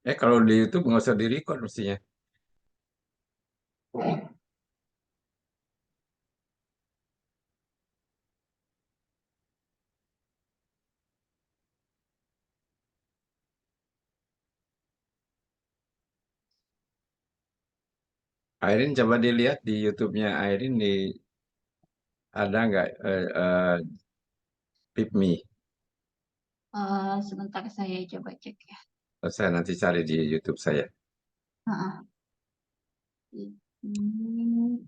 Kalau di YouTube nggak usah di-record mestinya. Airin coba dilihat di YouTube-nya Airin ada nggak PipMe? Sebentar saya coba cek ya. Saya nanti cari di YouTube saya. Heeh. Ini,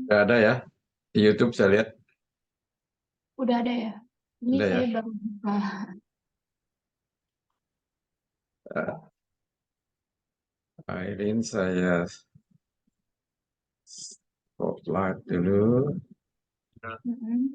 Nggak ada ya? Di YouTube saya lihat udah ada ya. Ini ada saya ya. baru buka. Eh, Airin saya spotlight dulu. Mm-mm.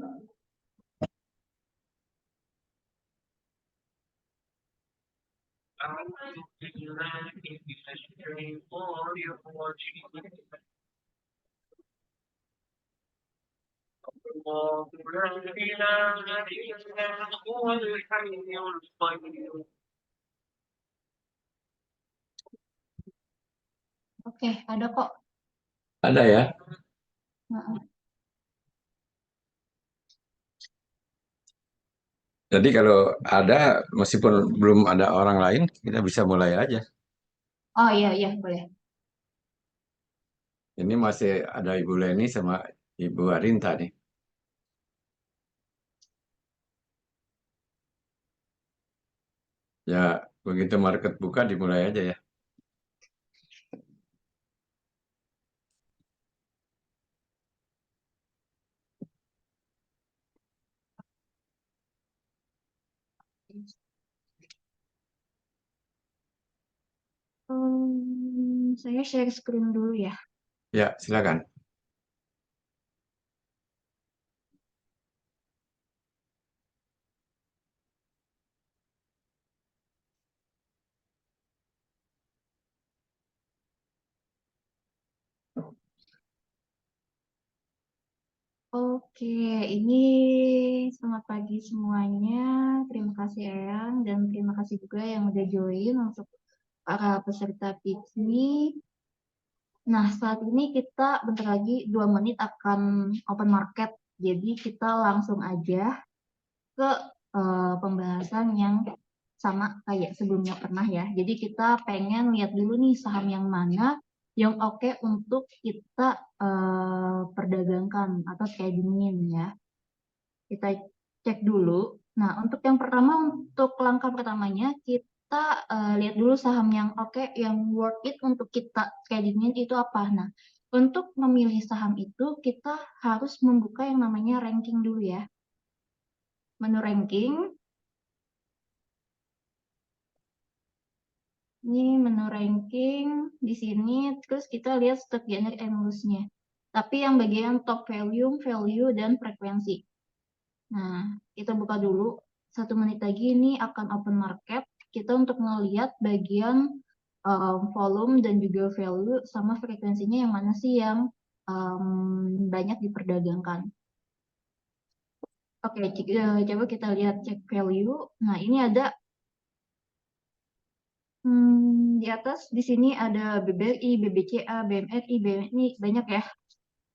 Oke, ada kok. Ada ya. Heeh. Jadi kalau ada, meskipun belum ada orang lain, kita bisa mulai aja. Oh iya iya boleh. Ini masih ada Ibu Leni sama Ibu Arinta nih. Ya, begitu market buka dimulai aja ya. Saya share screen dulu ya. Ya, silakan. Oke, ini selamat pagi semuanya. Terima kasih Eyang dan terima kasih juga yang udah join untuk para peserta piknik. Nah, saat ini kita bentar lagi 2 menit akan open market. Jadi kita langsung aja ke pembahasan yang sama kayak sebelumnya pernah ya. Jadi kita pengen lihat dulu nih saham yang mana yang oke untuk kita perdagangkan atau tradingin ya. Kita cek dulu. Nah, untuk yang pertama, untuk langkah pertamanya, kita lihat dulu saham yang oke, yang worth it untuk kita tradingin itu apa. Nah, untuk memilih saham itu, kita harus membuka yang namanya ranking dulu ya. Menu ranking, ini menu ranking di sini, terus kita lihat stock gainer and loss-nya. Tapi yang bagian top value, value, dan frekuensi. Nah, kita buka dulu. 1 menit lagi ini akan open market. Kita untuk ngelihat bagian volume dan juga value sama frekuensinya yang mana sih yang banyak diperdagangkan. Oke, coba kita lihat cek value. Nah, ini ada di atas di sini ada BBRI, BBCA, BMRI, BMNI banyak ya.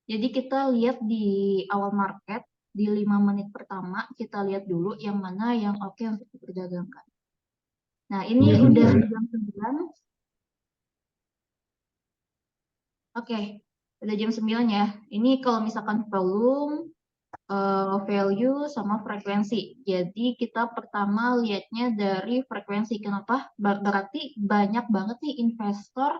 Jadi kita lihat di awal market. di 5 menit pertama kita lihat dulu yang mana yang oke untuk diperdagangkan. Nah, ini Iya, udah betul. jam 9. Oke, udah jam 9 ya. Ini kalau misalkan volume, value, sama frekuensi. Jadi kita pertama lihatnya dari frekuensi. Kenapa? Berarti banyak banget nih investor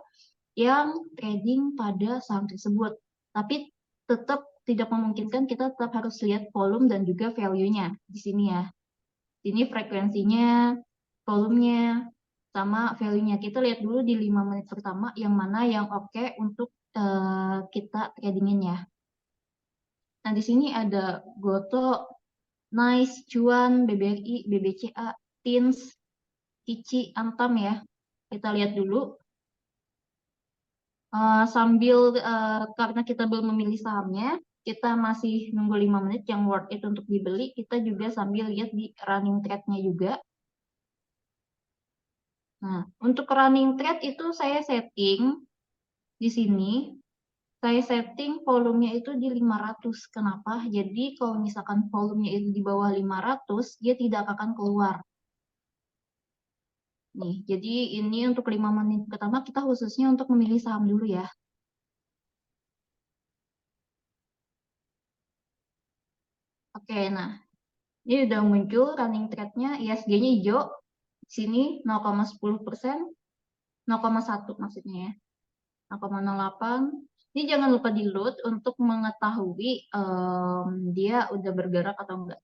yang trading pada saham tersebut. Tapi tetap tidak memungkinkan, kita tetap harus lihat volume dan juga value-nya di sini ya. Ini frekuensinya, volumenya, sama value-nya. Kita lihat dulu di 5 menit pertama yang mana yang oke untuk kita tradingin ya. Nah, di sini ada Goto, Nice, Cuan, BBRI, BBCA, Tins, Kici, Antam ya. Kita lihat dulu. Sambil karena kita belum memilih sahamnya, kita masih nunggu 5 menit yang worth it untuk dibeli, kita juga sambil lihat di running trade-nya juga. Nah, untuk running trade itu saya setting di sini, saya setting volumenya itu di 500. Kenapa? Jadi kalau misalkan volumenya itu di bawah 500, dia tidak akan keluar. Nih, jadi ini untuk 5 menit pertama kita khususnya untuk memilih saham dulu ya. Oke, nah ini udah muncul running trade-nya, ISG-nya hijau. Sini 0,10%, 0,1 maksudnya ya. 0,08. Ini jangan lupa di load untuk mengetahui dia udah bergerak atau enggak.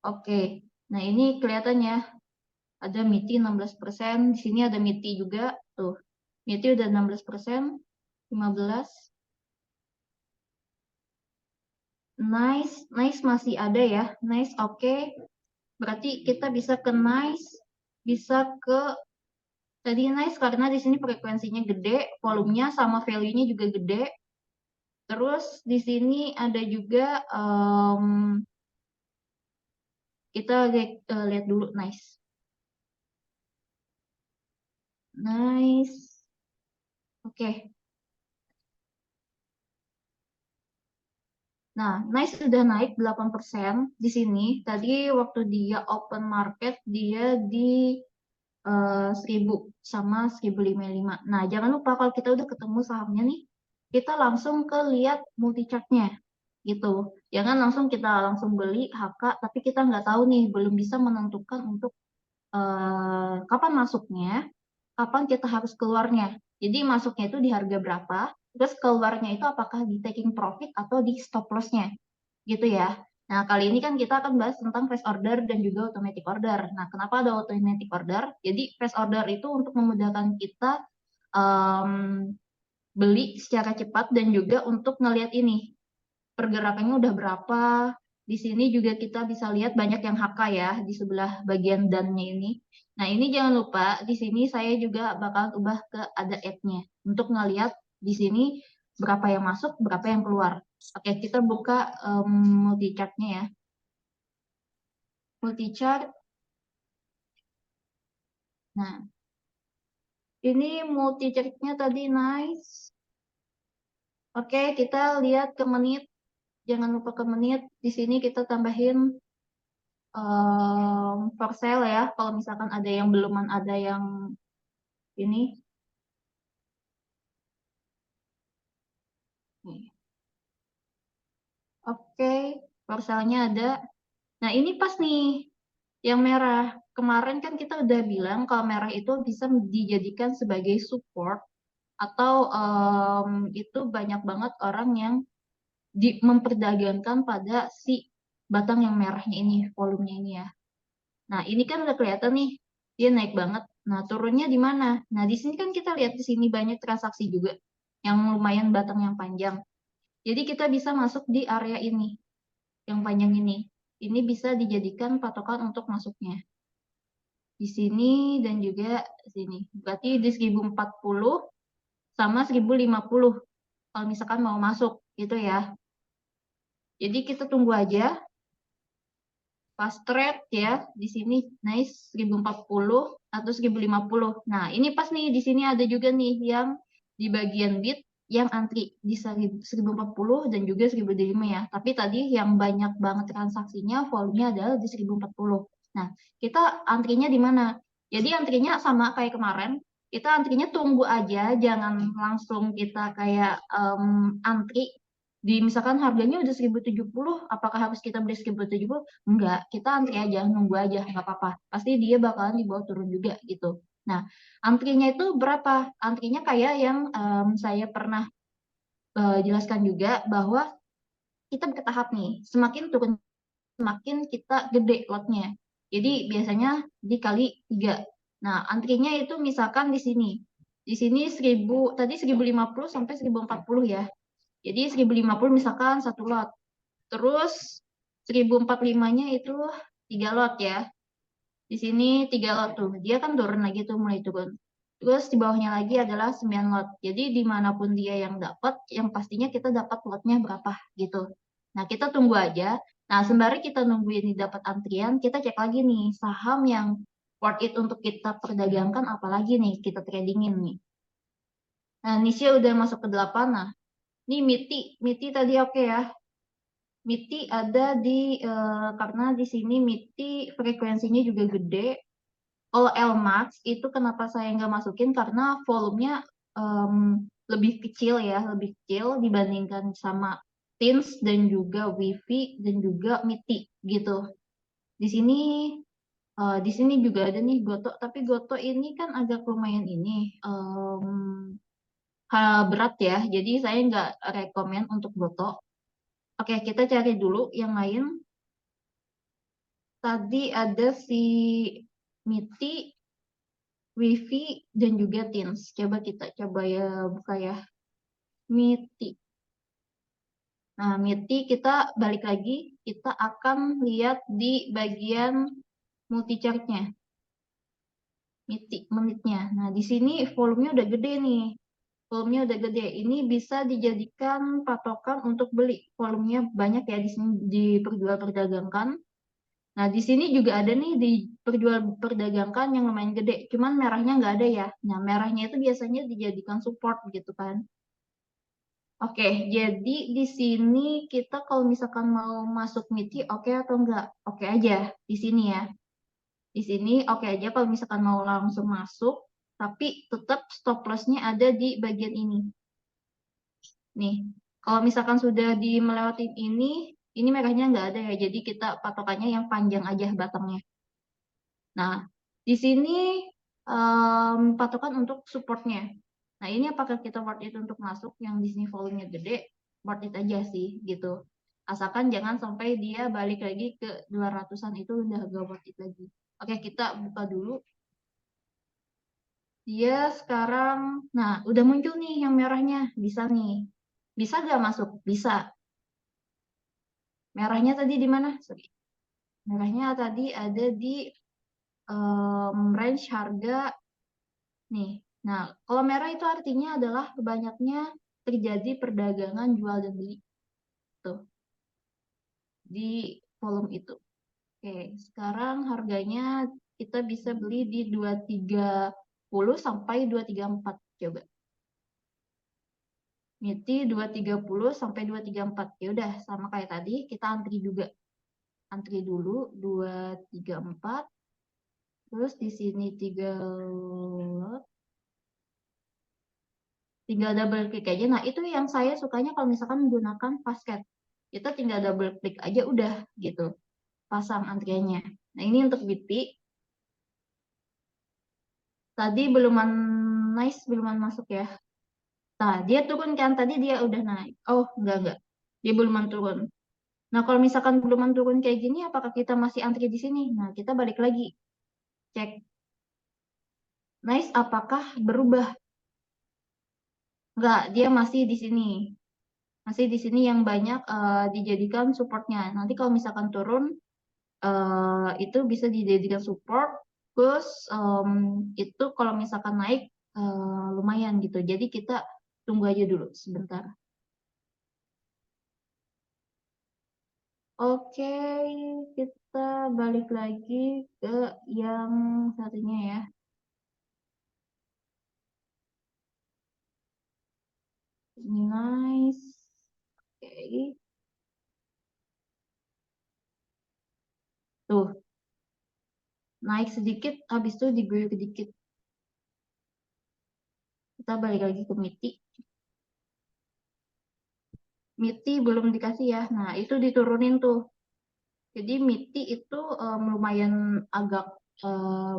Oke, nah ini kelihatannya ada MITI 16%, di sini ada MITI juga, tuh. MITI udah 16%, 15. Nice masih ada ya. Nice oke. Berarti kita bisa ke Nice, bisa ke tadi Nice karena di sini frekuensinya gede, volumenya sama value-nya juga gede. Terus di sini ada juga kita lihat dulu Nice. Nice. Oke. Nah, Nice sudah naik 8% di sini. Tadi waktu dia open market dia di 1000 sama 1055. Nah, jangan lupa kalau kita udah ketemu sahamnya nih, kita langsung ke lihat multi chart-nya gitu. Jangan langsung kita langsung beli HK, tapi kita nggak tahu nih, belum bisa menentukan untuk kapan masuknya, kapan kita harus keluarnya. Jadi masuknya itu di harga berapa, terus keluarnya itu apakah di taking profit atau di stop loss-nya, gitu ya. Nah, kali ini kan kita akan bahas tentang fast order dan juga automatic order. Nah, kenapa ada automatic order? Jadi fast order itu untuk memudahkan kita um, beli secara cepat dan juga untuk ngelihat ini pergerakannya udah berapa. Di sini juga kita bisa lihat banyak yang HK ya di sebelah bagian dan-nya ini. Nah, ini jangan lupa di sini saya juga bakal ubah ke ada add-nya untuk ngelihat di sini berapa yang masuk, berapa yang keluar. Oke, kita buka multi chart-nya ya. Multi chart. Nah, ini multi chart-nya tadi nice. Oke, kita lihat ke menit. Jangan lupa ke menit. Di sini kita tambahin for sale ya. Kalau misalkan ada yang belum ada yang ini. Oke, for sale-nya ada. Nah, ini pas nih yang merah. Kemarin kan kita udah bilang kalau merah itu bisa dijadikan sebagai support atau itu banyak banget orang yang memperdagangkan pada si batang yang merahnya ini, volumenya ini ya. Nah, ini kan udah kelihatan nih, dia naik banget. Nah, turunnya di mana? Nah, di sini kan kita lihat di sini banyak transaksi juga yang lumayan batang yang panjang. Jadi kita bisa masuk di area ini, yang panjang ini. Ini bisa dijadikan patokan untuk masuknya. Di sini dan juga di sini. Berarti di 1040 sama 1050 kalau misalkan mau masuk gitu ya. Jadi kita tunggu aja fast trade ya. Di sini nice 1040 atau 1050. Nah, ini pas nih di sini ada juga nih yang di bagian bid yang antri di 1040 dan juga 1025 ya. Tapi tadi yang banyak banget transaksinya volumenya adalah di 1040. Nah, kita antrinya di mana? Jadi antrinya sama kayak kemarin. Kita antrinya tunggu aja, jangan langsung kita kayak antri di misalkan harganya udah 1070, apakah harus kita beli 1070? Enggak, kita antri aja, nunggu aja, nggak apa-apa. Pasti dia bakalan dibawa turun juga gitu. Nah, antrinya itu berapa? Antrinya kayak yang saya pernah jelaskan juga bahwa kita bertahap nih. Semakin turun, semakin kita gede lotnya. Jadi biasanya dikali 3. Nah, antrinya itu misalkan di sini. Di sini 1000, tadi 1050 sampai 1040 ya. Jadi 1050 misalkan satu lot. Terus 1045-nya itu 3 lot ya. Di sini 3 lot tuh. Dia kan turun lagi tuh, mulai turun. Terus di bawahnya lagi adalah 9 lot. Jadi dimanapun dia yang dapat, yang pastinya kita dapat lotnya berapa gitu. Nah, kita tunggu aja. Nah, sembari kita nunggu ini dapat antrian, kita cek lagi nih saham yang worth it untuk kita perdagangkan, apalagi nih kita tradingin nih. Nah, Nisha udah masuk ke 8. Nah, ini MITI. MITI tadi oke ya. MITI ada di, karena di sini MITI frekuensinya juga gede. Kalau LMAX itu kenapa saya nggak masukin, karena volumenya lebih kecil ya, lebih kecil dibandingkan sama Teens dan juga Wifi dan juga MITI gitu. Di sini juga ada nih Goto, tapi Goto ini kan agak lumayan ini berat ya, jadi saya nggak rekomen untuk Goto. Oke, kita cari dulu yang lain. Tadi ada si MITI, Wifi, dan juga Teens. Coba kita coba ya buka ya. MITI. Nah, MITI kita balik lagi, kita akan lihat di bagian multi chart-nya. MITI menitnya. Nah, di sini volumenya udah gede nih. Volumenya udah gede. Ini bisa dijadikan patokan untuk beli. Volumenya banyak ya di sini diperjualperdagangkan. Nah, di sini juga ada nih diperjualperdagangkan yang lumayan gede. Cuman merahnya nggak ada ya. Nah, merahnya itu biasanya dijadikan support gitu kan. Oke, jadi di sini kita kalau misalkan mau masuk MITI, oke atau enggak? Oke aja di sini ya. Di sini oke aja kalau misalkan mau langsung masuk, tapi tetap stop loss-nya ada di bagian ini. Nih, kalau misalkan sudah di melewati ini merahnya nggak ada ya. Jadi kita patokannya yang panjang aja batangnya. Nah, di sini patokan untuk supportnya. Nah, ini apakah kita worth it untuk masuk yang di sini volumenya gede, worth it aja sih gitu. Asalkan jangan sampai dia balik lagi ke 200-an, itu udah gak worth it lagi. Oke, kita buka dulu. Dia sekarang, nah udah muncul nih yang merahnya, bisa nih. Bisa gak masuk? Bisa. Merahnya tadi di mana? Sorry. Merahnya tadi ada di range harga nih. Nah, kalau merah itu artinya adalah banyaknya terjadi perdagangan jual dan beli tuh di volume itu. Oke, sekarang harganya kita bisa beli di 230 sampai 234 coba. MITI 230 sampai 234. Ya udah sama kayak tadi, kita antri juga. Antri dulu 234. Terus di sini 3 lot. Tinggal double klik aja. Nah, itu yang saya sukanya kalau misalkan menggunakan Fastcat. Kita tinggal double klik aja udah gitu. Pasang antriannya. Nah, ini untuk BP. Tadi beluman nice, beluman masuk ya. Nah, dia turun kan, tadi dia udah naik. Oh, enggak. Dia beluman turun. Nah, kalau misalkan beluman turun kayak gini, apakah kita masih antri di sini? Nah, kita balik lagi. Cek. Nice, apakah berubah? Enggak, dia masih di sini. Masih di sini yang banyak dijadikan supportnya. Nanti kalau misalkan turun, itu bisa dijadikan support. Terus itu kalau misalkan naik lumayan gitu. Jadi kita tunggu aja dulu sebentar. Oke, kita balik lagi ke yang satunya ya. Ini nice. Oke. Tuh, naik sedikit, habis itu diguyur sedikit. Kita balik lagi ke MITI. MITI belum dikasih ya. Nah, itu diturunin tuh. Jadi MITI itu lumayan agak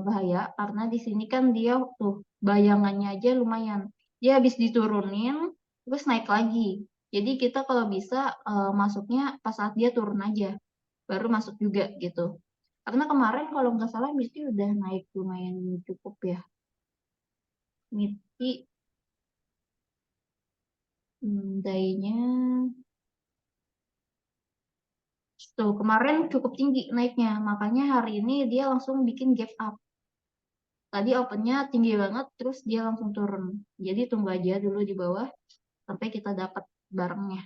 bahaya karena di sini kan dia tuh bayangannya aja lumayan. Dia habis diturunin terus naik lagi. Jadi kita kalau bisa masuknya pas saat dia turun aja, baru masuk juga gitu. Karena kemarin kalau nggak salah MITI udah naik lumayan cukup ya. MITI dayanya tuh kemarin cukup tinggi naiknya, makanya hari ini dia langsung bikin gap up. Tadi opennya tinggi banget, terus dia langsung turun. Jadi tunggu aja dulu di bawah sampai kita dapat barangnya.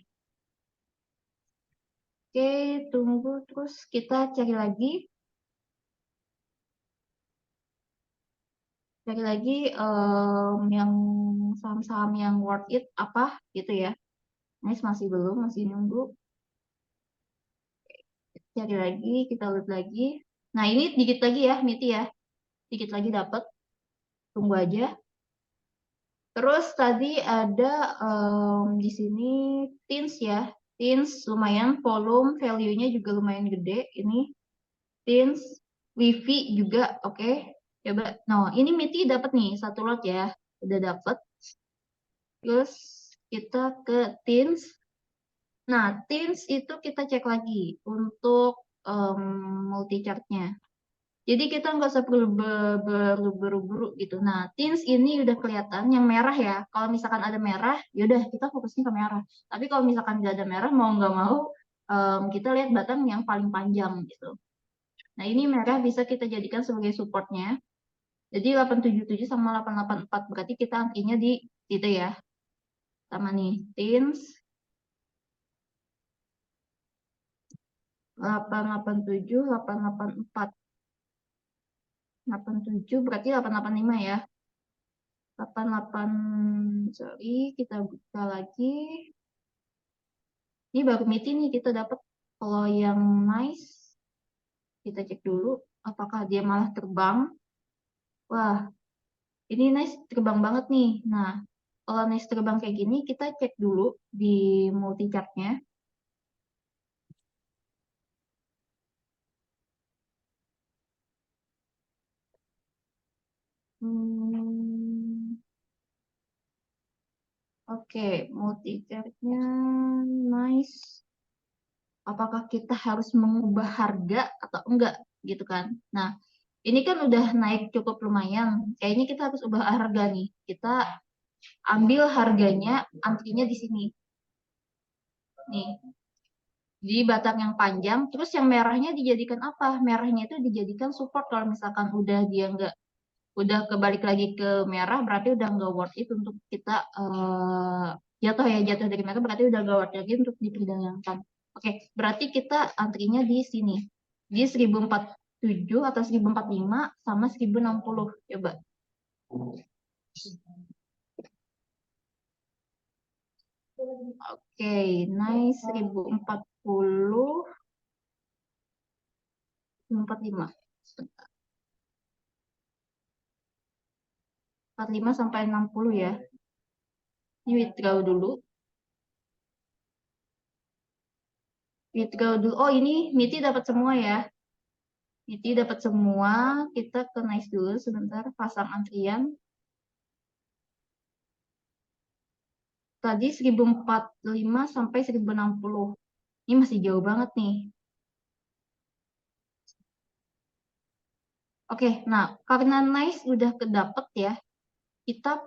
Oke, tunggu terus kita cari lagi. Cari lagi yang saham-saham yang worth it apa gitu ya. Nice masih belum, masih nunggu. Cari lagi, kita lihat lagi. Nah ini dikit lagi ya, MITI ya. Dikit lagi dapat. Tunggu aja. Terus tadi ada di sini Teens ya. Teens lumayan volume, value-nya juga lumayan gede. Ini Teens, Wifi juga oke. Coba. Nah, ini MITI dapat nih satu lot ya. Udah dapat. Terus kita ke Teens. Nah, Teens itu kita cek lagi untuk multi chartnya. Jadi kita nggak usah perlu buru-buru gitu. Nah, Teens ini udah kelihatan yang merah ya. Kalau misalkan ada merah, yaudah kita fokusnya ke merah. Tapi kalau misalkan nggak ada merah, mau nggak mau kita lihat batang yang paling panjang gitu. Nah, ini merah bisa kita jadikan sebagai supportnya. Jadi 877 sama 884 berarti kita antrinya di situ ya. Sama nih, Teens 887, 884. 87 berarti 885 ya. 88, sorry, kita buka lagi. Ini baru MITI nih kita dapat. Kalau yang nice, kita cek dulu apakah dia malah terbang. Wah, ini nice terbang banget nih. Nah, kalau nice terbang kayak gini, kita cek dulu di multi chartnya. Hmm, oke, multi chartnya nice. Apakah kita harus mengubah harga atau enggak gitu kan? Nah, ini kan udah naik cukup lumayan. Kayaknya kita harus ubah harga nih. Kita ambil harganya, antrinya di sini. Nih, di batang yang panjang. Terus yang merahnya dijadikan apa? Merahnya itu dijadikan support kalau misalkan udah dia nggak udah kebalik lagi ke merah, berarti udah nggak worth it untuk kita jatuh ya jatuh dari merah berarti udah nggak worth it lagi untuk diperdagangkan. Oke, berarti kita antrinya di sini di 1047 atau 1045 sama 1060. Coba. Oke, nice 1040, 1045. 45 sampai 60 ya. Ini withdraw dulu. Withdraw dulu. Oh, ini MITI dapat semua ya. MITI dapat semua. Kita ke nice dulu sebentar. Pasang antrian. Tadi 1045 sampai 1060. Ini masih jauh banget nih. Oke, nah karena nice udah kedapet ya, kita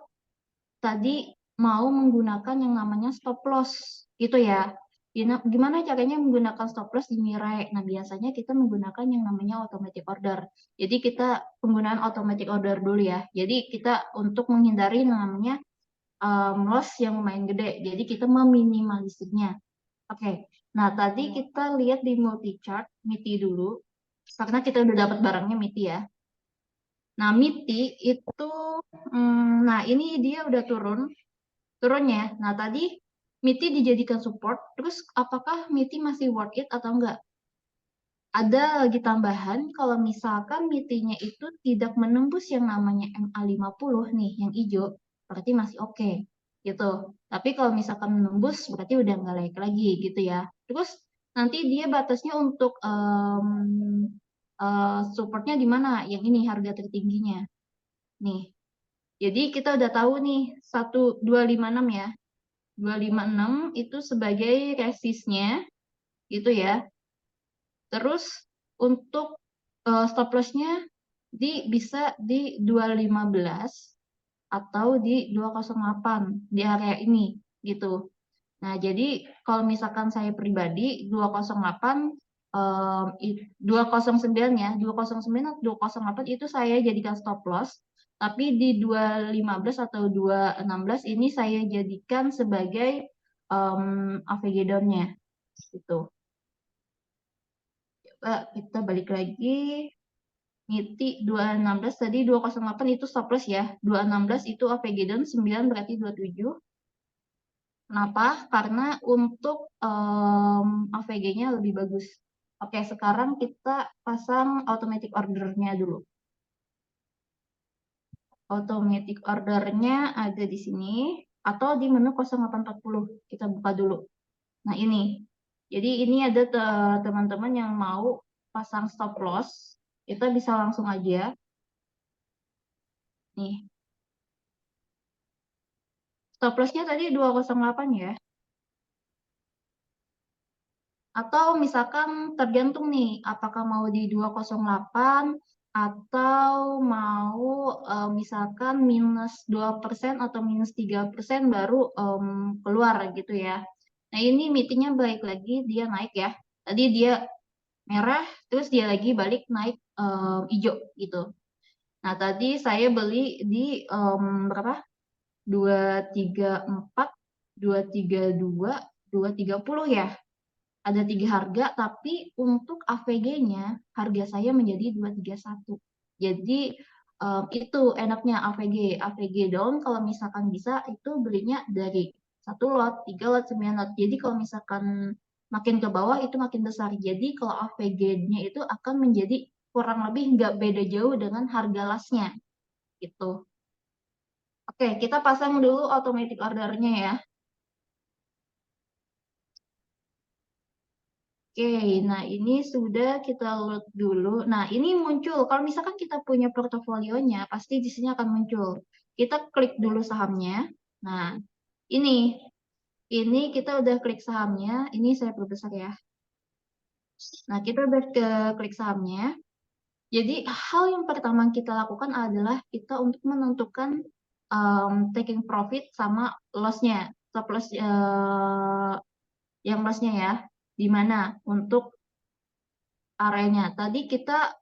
tadi mau menggunakan yang namanya stop loss gitu ya. Gimana caranya menggunakan stop loss di Mirai? Nah, biasanya kita menggunakan yang namanya automatic order. Jadi kita penggunaan automatic order dulu ya. Jadi kita untuk menghindari yang namanya loss yang lumayan gede. Jadi kita meminimalisirnya. Oke. Nah, tadi kita lihat di multi chart MITI dulu. Karena kita udah dapat barangnya MITI ya. Nah, MITI itu, nah ini dia udah turun. turun ya. Nah, tadi MITI dijadikan support, terus apakah MITI masih worth it atau enggak? Ada lagi tambahan, kalau misalkan MITI-nya itu tidak menembus yang namanya MA50 nih, yang hijau, berarti masih oke, gitu. Tapi kalau misalkan menembus, berarti udah nggak layak lagi, gitu ya. Terus nanti dia batasnya untuk supportnya di mana? Yang ini harga tertingginya. Nih, jadi kita udah tahu nih, 1256 ya. 256 itu sebagai resistnya, gitu ya. Terus untuk stop loss-nya bisa di 215 atau di 208 di area ini gitu. Nah, jadi kalau misalkan saya pribadi 208 209 ya, 209 atau 208 itu saya jadikan stop loss, tapi di 215 atau 216 ini saya jadikan sebagai AVG down-nya gitu. Coba kita balik lagi. MITI 216 tadi 208 itu stop loss ya. 216 itu AVG down 9 berarti 27. Kenapa? Karena untuk AVG-nya lebih bagus. Oke, sekarang kita pasang automatic order-nya dulu. Automatic order-nya ada di sini atau di menu 0840. Kita buka dulu. Nah, ini. Jadi ini ada teman-teman yang mau pasang stop loss. Kita bisa langsung aja. Nih, stop loss-nya tadi 208 ya. Atau misalkan tergantung nih, apakah mau di 208 atau mau misalkan minus 2% atau minus 3% baru keluar gitu ya. Nah, ini meetingnya balik lagi, dia naik ya. Tadi dia merah, terus dia lagi balik naik hijau gitu. Nah, tadi saya beli di berapa? 234, 232, 230 ya. Ada 3 harga, tapi untuk AVG-nya harga saya menjadi 231. Jadi itu enaknya AVG. AVG down kalau misalkan bisa itu belinya dari 1 lot, 3 lot, 9 lot. Jadi kalau misalkan makin ke bawah itu makin besar. Jadi kalau AVG-nya itu akan menjadi kurang lebih nggak beda jauh dengan harga lasnya gitu. Oke, kita pasang dulu automatic ordernya ya. Oke, nah ini sudah kita load dulu. Nah, ini muncul. Kalau misalkan kita punya portofolionya, pasti di sini akan muncul. Kita klik dulu sahamnya. Nah, ini. Ini kita udah klik sahamnya. Ini saya perbesar ya. Nah, kita udah ke klik sahamnya. Jadi, hal yang pertama kita lakukan adalah kita untuk menentukan taking profit sama loss-nya. Stop loss yang loss-nya ya. Di mana? Untuk areanya. Tadi kita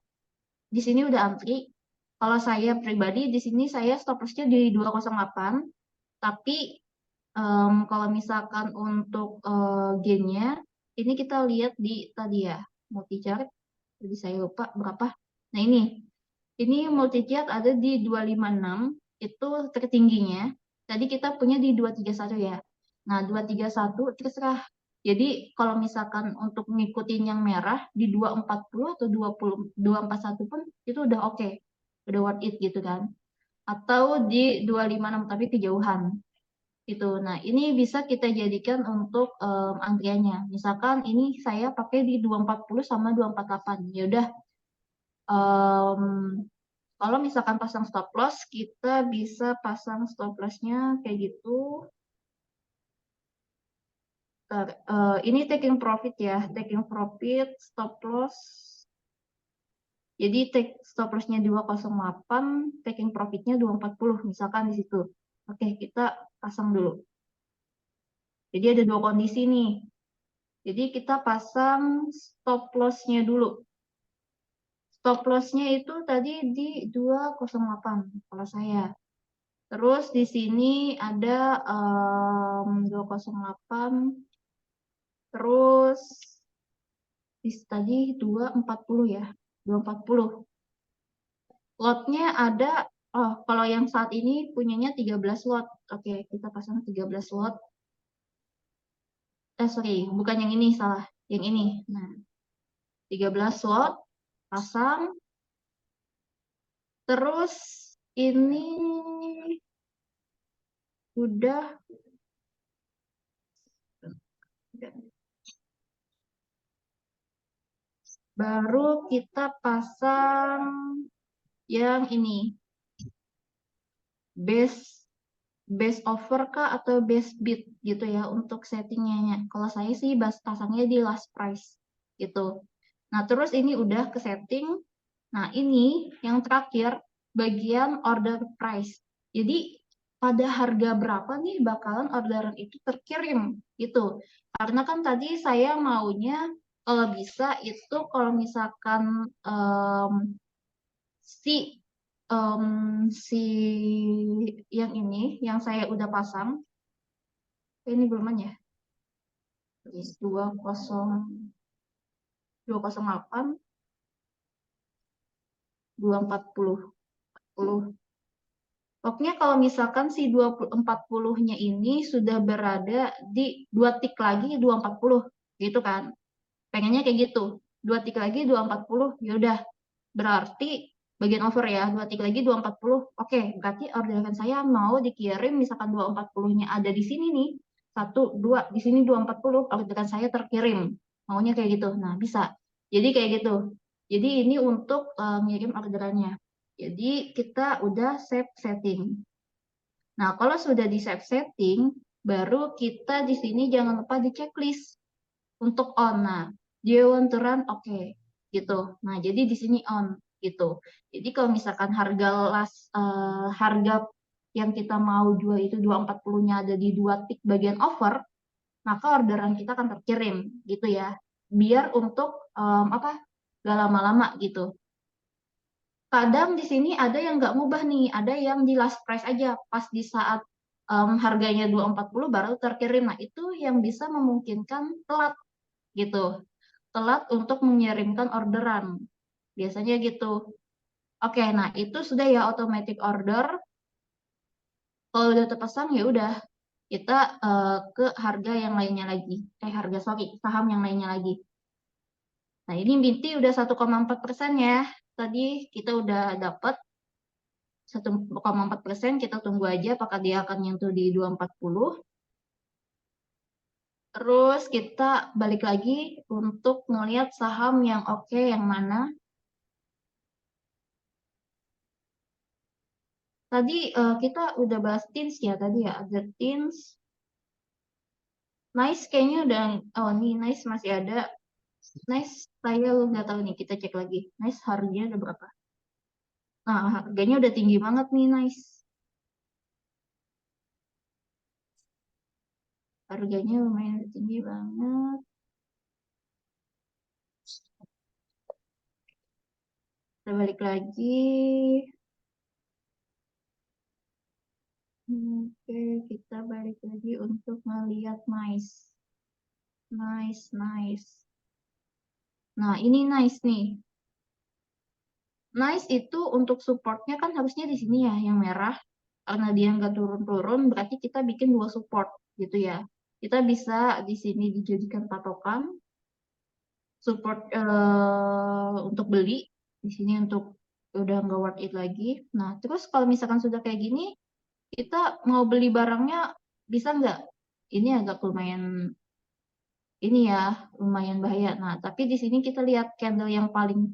di sini udah antri. Kalau saya pribadi di sini saya stop loss-nya di 208. Tapi kalau misalkan untuk gain-nya ini kita lihat di tadi ya multi chart. Jadi saya lupa berapa. Nah, ini multi chart ada di 256 itu tertingginya. Tadi kita punya di 231 ya. Nah, 231 terserah. Jadi kalau misalkan untuk ngikutin yang merah di 240 atau 241 pun itu udah oke. Udah worth it gitu kan. Atau di 256 tapi kejauhan gitu. Nah, ini bisa kita jadikan untuk antriannya. Misalkan ini saya pakai di 240 sama 248. Ya udah, em, kalau misalkan pasang stop loss, kita bisa pasang stop loss-nya kayak gitu. Ini taking profit ya, taking profit, stop loss. Jadi stop loss-nya 208, taking profit-nya 240, misalkan di situ. Oke, kita pasang dulu. Jadi ada dua kondisi nih. Jadi kita pasang stop loss-nya dulu. Stop loss-nya itu tadi di 208 kalau saya. Terus di sini ada 208. Terus tadi 240 ya. 240. Lotnya ada Oh, kalau yang saat ini punyanya 13 watt. Oke, kita pasang 13 watt. Sorry, bukan yang ini, salah. Yang ini. Nah, 13 watt, pasang. Terus ini udah baru kita pasang yang ini. Base base over kah atau base bid gitu ya untuk settingnya. Kalau saya sih pasangnya di last price gitu. Nah, terus ini udah ke setting. Nah, ini yang terakhir bagian order price. Jadi pada harga berapa nih bakalan orderan itu terkirim gitu. Karena kan tadi saya maunya kalau bisa itu kalau misalkan si si yang ini yang saya udah pasang ini belum ya 208 240. Pokoknya kalau misalkan si 240-nya ini sudah berada di 2 tik lagi 240 gitu kan. Pengennya kayak gitu. 2 tik lagi 240 yaudah. Berarti bagian over ya, 2 tik lagi 240. Oke, berarti orderan saya mau dikirim misalkan 240-nya ada di sini nih. 1, 2, di sini 240, orderan saya terkirim. Maunya kayak gitu. Nah, bisa. Jadi kayak gitu. Jadi ini untuk ngirim orderannya. Jadi kita udah save setting. Nah, kalau sudah di save setting, baru kita di sini jangan lupa di checklist untuk on. Nah, do you want to run? Oke, gitu. Nah, jadi di sini on gitu. Jadi kalau misalkan harga yang kita mau jual itu 240-nya ada di 2 tik bagian over, maka orderan kita akan terkirim gitu ya. Biar untuk apa? Gak lama-lama gitu. Kadang di sini ada yang nggak ngubah nih, ada yang di last price aja, pas di saat harganya 240 baru terkirim. Nah, itu yang bisa memungkinkan telat gitu. Telat untuk mengirimkan orderan. Biasanya gitu. Oke, nah itu sudah ya automatic order. Kalau udah terpasang ya udah kita ke harga yang lainnya lagi. Saham yang lainnya lagi. Nah, ini Binti udah 1,4% ya. Tadi kita udah dapat 1,4%, kita tunggu aja apakah dia akan nyentuh di 240. Terus kita balik lagi untuk ngelihat saham yang oke yang mana. Tadi kita udah bahas Teens ya tadi ya, ada Teens. Nice kayaknya udah, oh nih Nice masih ada. Nice saya nggak tahu nih, kita cek lagi. Nice harganya udah berapa? Nah, harganya udah tinggi banget nih Nice. Harganya lumayan tinggi banget. Kita balik lagi. Oke, kita balik lagi untuk melihat Nice. Nice, nice. Nah, ini Nice nih. Nice itu untuk supportnya kan harusnya di sini ya, yang merah. Karena dia nggak turun-turun, berarti kita bikin 2 support gitu ya. Kita bisa di sini dijadikan patokan, support untuk beli, di sini untuk udah nggak worth it lagi. Nah, terus kalau misalkan sudah kayak gini, kita mau beli barangnya bisa nggak? Ini agak lumayan ini ya, lumayan bahaya. Nah, tapi di sini kita lihat candle yang paling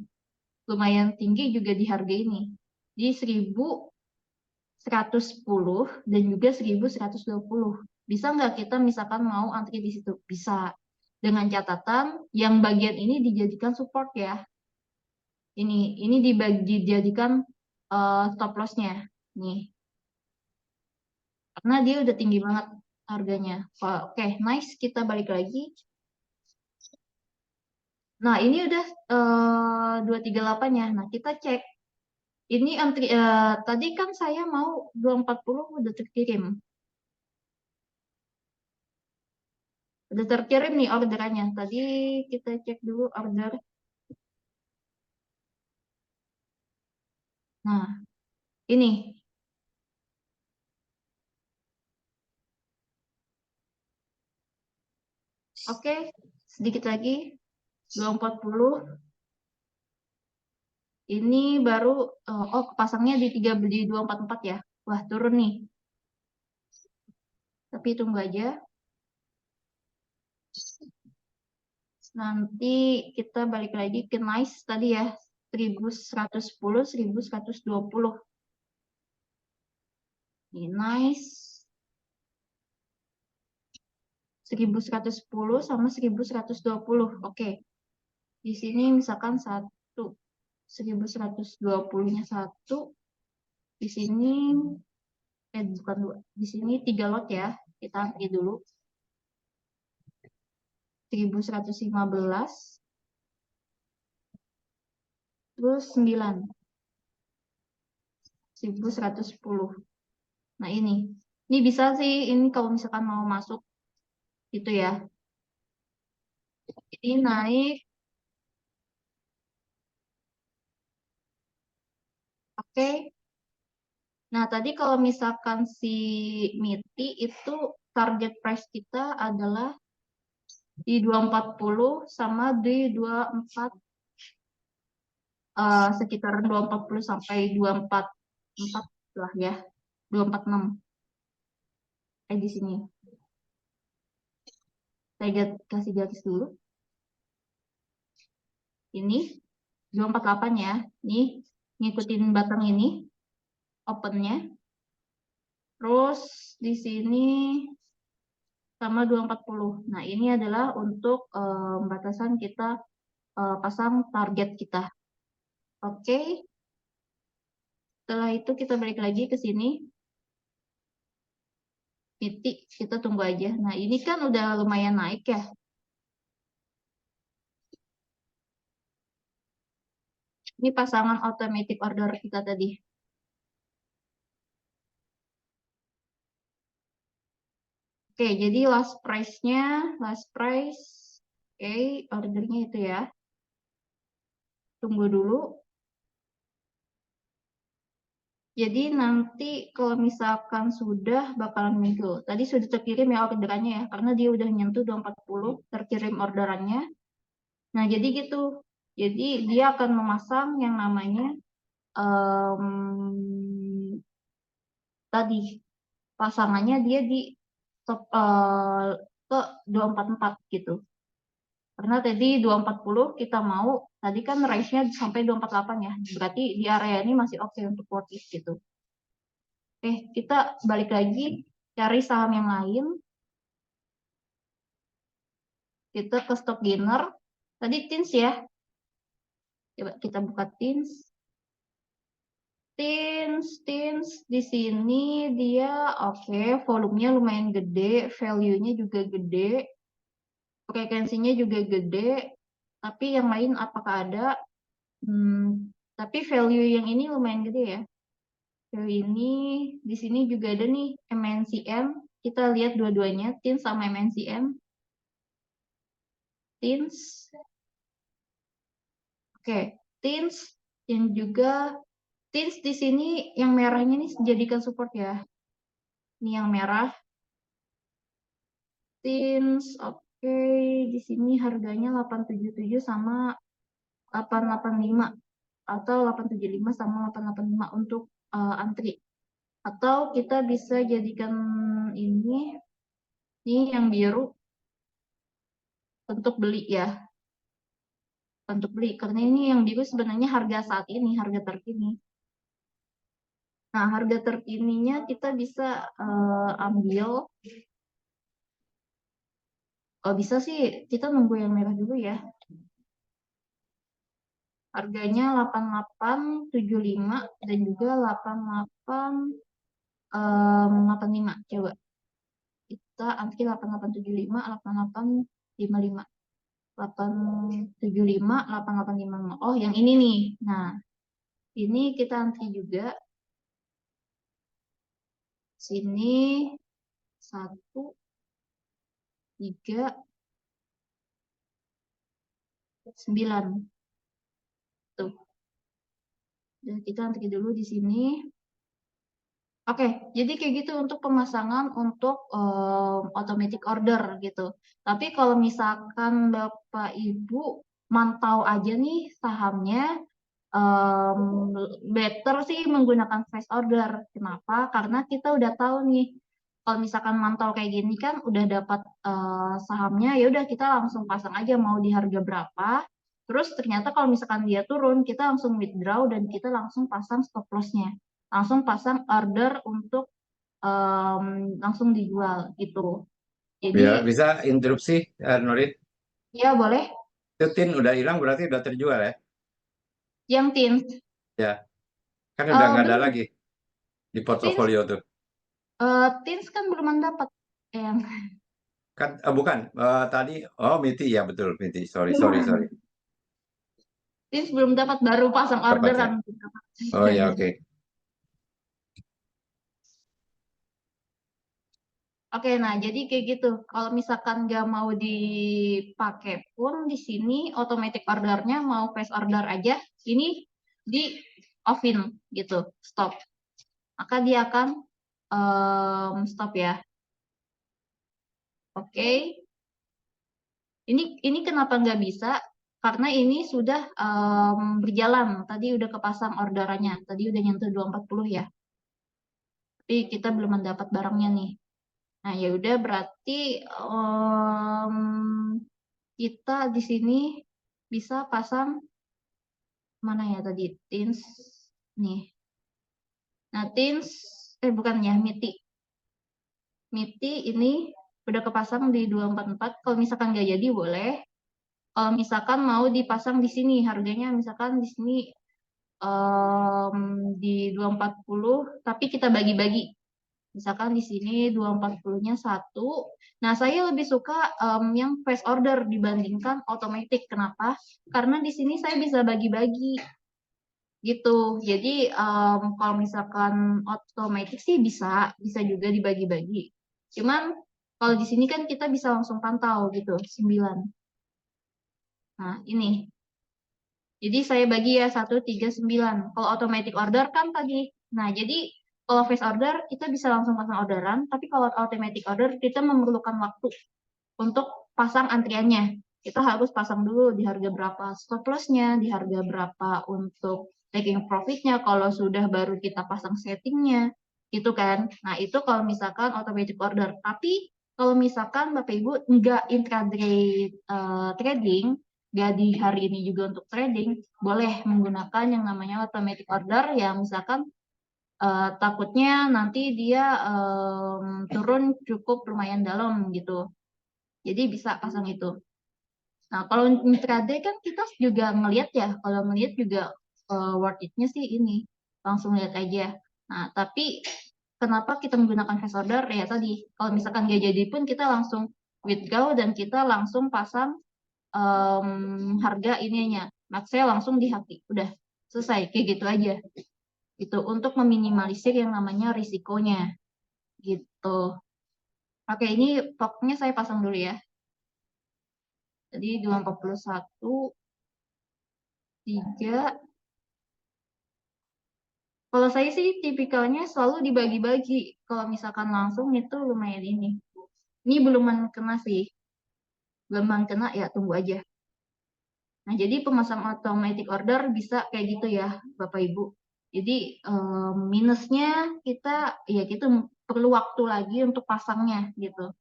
lumayan tinggi juga di harga ini. Di 1110 dan juga 1120. Bisa nggak kita misalkan mau antri di situ? Bisa. Dengan catatan yang bagian ini dijadikan support ya. Ini dijadikan stop loss-nya. Nih, karena dia udah tinggi banget harganya. Oke, nice. Kita balik lagi. Nah, ini udah 238 ya. Nah, kita cek. Ini tadi kan saya mau 240 udah terkirim. Udah terkirim nih orderannya. Tadi kita cek dulu order. Nah, Ini. Oke, sedikit lagi. 240. Ini baru, oh pasangnya di 244 ya. Wah, turun nih. Tapi tunggu aja. Nanti kita balik lagi ke nice tadi ya. 1110, 1120. Ini nice. 1110 sama 1120. Oke. Di sini misalkan 1120-nya 1. Di sini bukan 2. Di sini 3 lot ya. Kita ambil dulu. 1115. Terus 9. 1110. Nah, ini. Ini bisa sih, ini kalau misalkan mau masuk gitu ya. Ini naik. Oke. Nah, tadi kalau misalkan si MITI itu target price kita adalah di 240 sama di 24, sekitar 240 sampai 244 lah ya. 246. Di sini. Saya kasih garis dulu. Ini 248 ya. Nih, ngikutin batang ini opennya. Terus di sini sama 240. Nah, ini adalah untuk batasan kita pasang target kita. Oke. Setelah itu kita balik lagi ke sini. Titik, kita tunggu aja. Nah, ini kan udah lumayan naik ya. Ini pasangan automatic order kita tadi. Oke, jadi last price-nya, last price, oke, ordernya itu ya. Tunggu dulu. Jadi nanti kalau misalkan sudah bakalan muncul. Tadi sudah terkirim ya orderannya ya, karena dia udah nyentuh 240, terkirim orderannya. Nah, jadi gitu. Jadi dia akan memasang yang namanya tadi pasangannya dia di top, ke 244 gitu. Karena tadi 240 kita mau, tadi kan range-nya sampai 248 ya. Berarti di area ini masih oke untuk worth it gitu. Oke, kita balik lagi cari saham yang lain. Kita ke stock gainer. Tadi TINS ya. Coba kita buka TINS. TINS di sini dia oke, volumenya lumayan gede, value-nya juga gede, frekuensinya juga gede. Tapi yang lain apakah ada? Tapi value yang ini lumayan gede ya. Value ini di sini juga ada nih MNCM. Kita lihat dua-duanya, TINS sama MNCM. TINS. Oke, TINS yang juga TINS di sini yang merahnya nih jadikan support ya. Ini yang merah. TINS, oke, di sini harganya 877 sama 885 atau 875 sama 885 untuk antri. Atau kita bisa jadikan ini yang biru untuk beli ya. Untuk beli karena ini yang biru sebenarnya harga saat ini, harga terkini. Nah, harga terkininya kita bisa ambil. Oh, bisa sih kita nunggu yang merah dulu ya. Harganya 8875 dan juga 8885. Coba kita antri 8875, 8855. 875, 8855. Oh, yang ini nih. Nah, ini kita antri juga. Sini 1, 3, 9. Tuh. Dan kita antri dulu di sini. Oke, jadi kayak gitu untuk pemasangan untuk automatic order gitu. Tapi kalau misalkan Bapak Ibu mantau aja nih sahamnya, em, better sih menggunakan flash order. Kenapa? Karena kita udah tahu nih, kalau misalkan mantau kayak gini kan udah dapat sahamnya, ya udah kita langsung pasang aja mau di harga berapa. Terus ternyata kalau misalkan dia turun, kita langsung withdraw dan kita langsung pasang stop loss-nya. Langsung pasang order untuk langsung dijual gitu. Ya, Jadi bisa interupsi, Nurin. ya boleh. Itu tin udah hilang berarti udah terjual ya? Yang tins, Ya, kan udah nggak ada belum. lagi di Tins, portofolio tuh. tins kan belum dapat. Yang Kan, bukan, tadi, oh Miti, ya betul, Miti, sorry, sorry, sorry. belum. Tins belum dapat, baru pasang Dapat ya? orderan. Oh ya, oke. Oke, nah jadi kayak gitu. Kalau misalkan nggak mau dipakai pun di sini automatic ordernya mau flash order aja, ini di offin gitu, stop. Maka dia akan stop ya. Oke, ini kenapa nggak bisa? Karena ini sudah berjalan. Tadi udah kepasang orderannya. Tadi udah nyentuh 240 ya. Tapi kita belum mendapat barangnya nih. Nah, ya udah berarti kita di sini bisa pasang mana ya tadi? Tins nih. Nah, Tins bukan ya, MITI. MITI ini udah kepasang di 244. Kalau misalkan nggak jadi boleh. Kalau misalkan mau dipasang di sini harganya misalkan di sini di 240 tapi kita bagi-bagi. Misalkan di sini 240-nya satu. Nah, saya lebih suka yang fast order dibandingkan automatic. Kenapa? Karena di sini saya bisa bagi-bagi gitu. Jadi kalau misalkan automatic sih bisa juga dibagi-bagi. Cuman kalau di sini kan kita bisa langsung pantau gitu, 9. Nah, ini. Jadi saya bagi ya 139. Kalau automatic order kan tadi. Nah, jadi kalau fast order kita bisa langsung pasang orderan, tapi kalau automatic order kita memerlukan waktu untuk pasang antriannya. Kita harus pasang dulu di harga berapa stop loss-nya, di harga berapa untuk taking profit-nya, kalau sudah baru kita pasang settingnya, gitu kan. Nah, itu kalau misalkan automatic order. Tapi kalau misalkan Bapak Ibu nggak intraday trading, nggak di hari ini juga untuk trading, boleh menggunakan yang namanya automatic order yang misalkan takutnya nanti dia turun cukup lumayan dalam gitu. Jadi bisa pasang itu. Nah, kalau intraday kan kita juga ngelihat ya, kalau ngelihat juga worth it-nya sih ini. Langsung lihat aja. Nah, tapi kenapa kita menggunakan fast order? Ya tadi, kalau misalkan nggak jadi pun kita langsung withdraw dan kita langsung pasang harga ininya. Maksudnya langsung di hati. Udah selesai, kayak gitu aja. Gitu, untuk meminimalisir yang namanya risikonya. Gitu. Oke, ini pokoknya saya pasang dulu ya. Jadi 241, 3. Kalau saya sih tipikalnya selalu dibagi-bagi. Kalau misalkan langsung itu lumayan ini. Ini belum kena sih. Belum kena ya tunggu aja. Nah, jadi pemasang automatic order bisa kayak gitu ya, Bapak Ibu. Jadi minusnya kita ya gitu perlu waktu lagi untuk pasangnya gitu.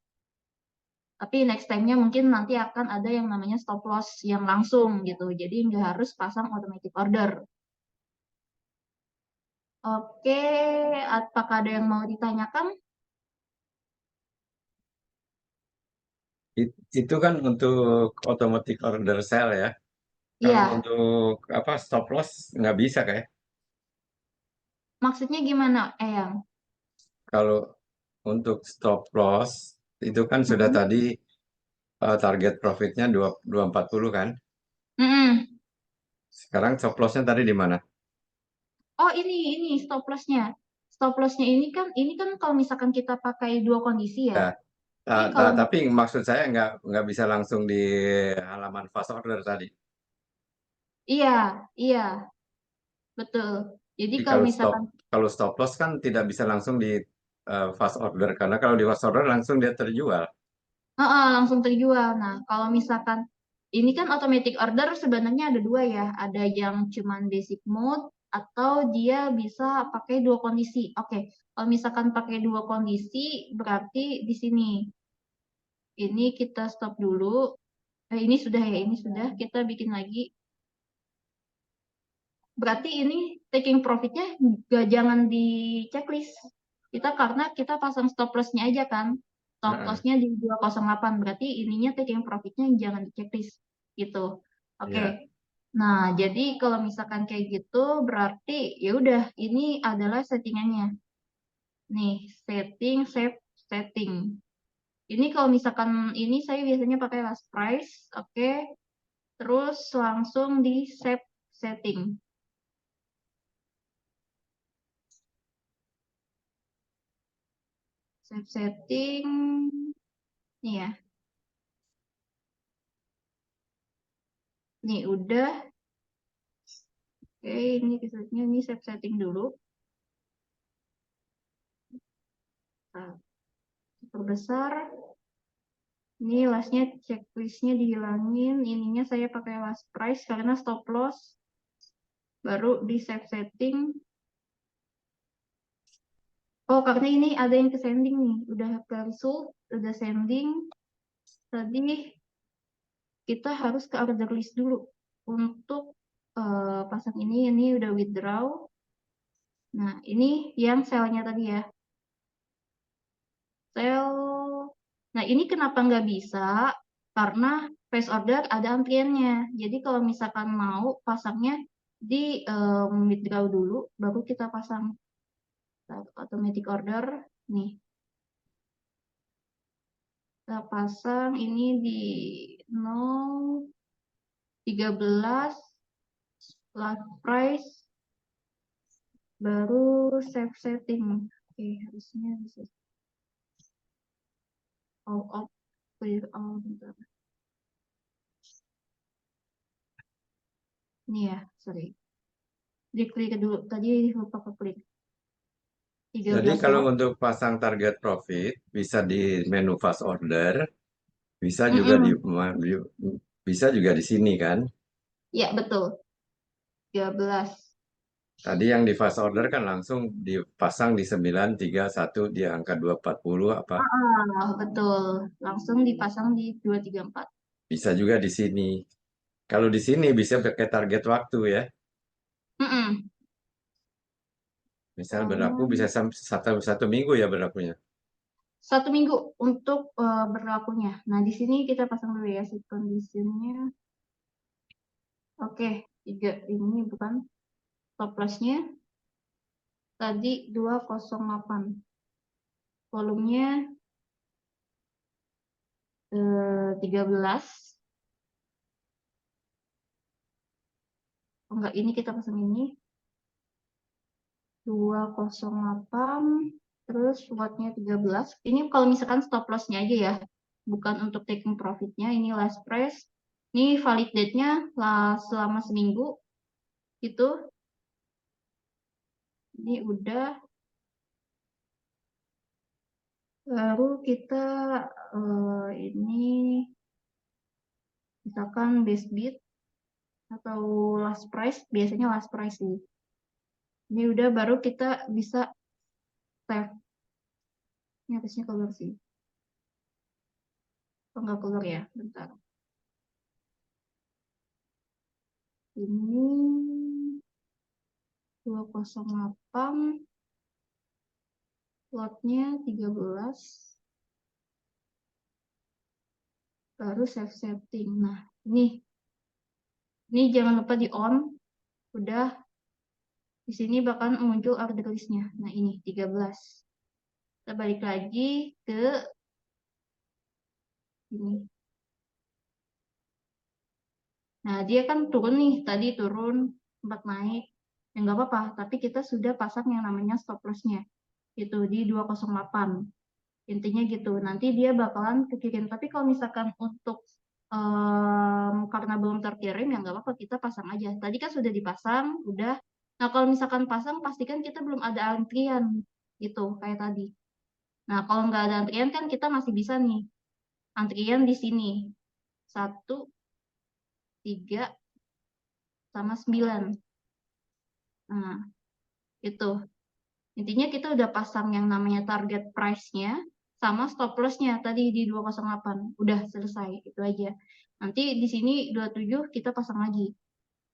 Tapi next time-nya mungkin nanti akan ada yang namanya stop loss yang langsung gitu. Jadi nggak harus pasang automatic order. Oke, apakah ada yang mau ditanyakan? Itu kan untuk automatic order sell ya. Kalau Iya, untuk apa stop loss nggak bisa kayak. maksudnya gimana, Eyang? Kalau untuk stop loss itu kan sudah Mm-mm. tadi target profitnya 240 kan. Mm-mm. Sekarang stop lossnya tadi di mana? Oh, ini stop loss-nya. Stop loss-nya ini kan kalau misalkan kita pakai dua kondisi ya. Ya, Tapi kalau tapi maksud saya nggak bisa langsung di halaman fast order tadi. iya, iya, betul. Jadi Jadi kalau kalau stop misalkan kalau stop loss kan tidak bisa langsung di fast order karena kalau di fast order langsung dia terjual. Langsung terjual. Nah, kalau misalkan ini kan automatic order sebenarnya ada dua ya. Ada yang cuman basic mode atau dia bisa pakai dua kondisi. Oke, kalau misalkan pakai dua kondisi berarti di sini. Ini kita stop dulu. Ini sudah ya, ini sudah. Kita bikin lagi. Berarti ini taking profitnya jangan di checklist. Kita karena kita pasang stop loss-nya aja kan. Stop Heeh. loss-nya di 208. Berarti ininya taking profitnya jangan di checklist gitu. Oke. Iya. Nah, jadi kalau misalkan kayak gitu berarti ya udah ini adalah settingannya. Nih, setting, save, setting. Ini kalau misalkan ini saya biasanya pakai last price, oke. Terus langsung di save setting. Save setting. Nih ya. Nih udah. Oke, ini kisahnya ini save setting dulu. Nah, perbesar. Ini lastnya checklistnya dihilangin. Ininya saya pakai last price karena stop loss. Baru di save setting. Oh, karena ini ada yang ke sending nih. Udah ke result, udah sending. Tadi kita harus ke order list dulu. Untuk pasang ini udah withdraw. Nah, ini yang selnya tadi ya. Sel. Nah, ini kenapa nggak bisa? Karena face order ada antriannya. Jadi kalau misalkan mau pasangnya di withdraw dulu, baru kita pasang automatic order. Nih, kita pasang ini di 0,13 last price, baru save setting. Oke, harusnya bisa all off, clear all. Bentar. Ini ya, sorry. Diklik dulu, tadi lupa ke klik. Jadi 13 kalau lot. untuk pasang target profit bisa di menu fast order, bisa juga di Mm-mm. bisa juga di sini kan. Ya, betul. 13. Tadi yang di fast order kan langsung dipasang di 931 di angka 240 apa. Betul. Langsung dipasang di 234. Bisa juga di sini. Kalau di sini bisa pakai target waktu ya. Mm-mm. Misal Karena berlaku bisa satu minggu ya berlakunya. 1 minggu untuk berlakunya. Nah, di sini kita pasang dulu ya set conditionnya. Oke, 3 ini bukan stop loss-nya. Tadi 208. Volumenya 13. Oh, enggak, ini kita pasang ini. 208. Terus lotnya 13. Ini kalau misalkan stop loss-nya aja ya. Bukan untuk taking profit-nya. Ini last price. Ini valid date-nya selama seminggu. Gitu. Ini udah. Baru kita ini misalkan base bid atau last price. Biasanya last price sih. Ini udah baru kita bisa save. Ini harusnya keluar sih. Oh, nggak keluar ya. Bentar. Ini 208. Lotnya 13. Baru save setting. Nah, ini jangan lupa di on. Udah di sini bakal muncul order listnya. Nah, ini 13. Kita balik lagi ke ini. Nah, dia kan turun nih. Tadi turun, sempat naik. Ya nggak apa-apa, tapi kita sudah pasang yang namanya stop loss-nya. Itu di 208. Intinya gitu. Nanti dia bakalan kekirim. Tapi kalau misalkan untuk karena belum terkirim, ya nggak apa-apa, kita pasang aja. Tadi kan sudah dipasang, udah. Nah, kalau misalkan pasang, pastikan kita belum ada antrian gitu, kayak tadi. Nah, kalau nggak ada antrian kan kita masih bisa nih, antrian di sini. 1, 3, sama 9. Nah, itu. Intinya kita udah pasang yang namanya target price-nya sama stop loss-nya tadi di 208. Udah selesai, itu aja. Nanti di sini 27 kita pasang lagi.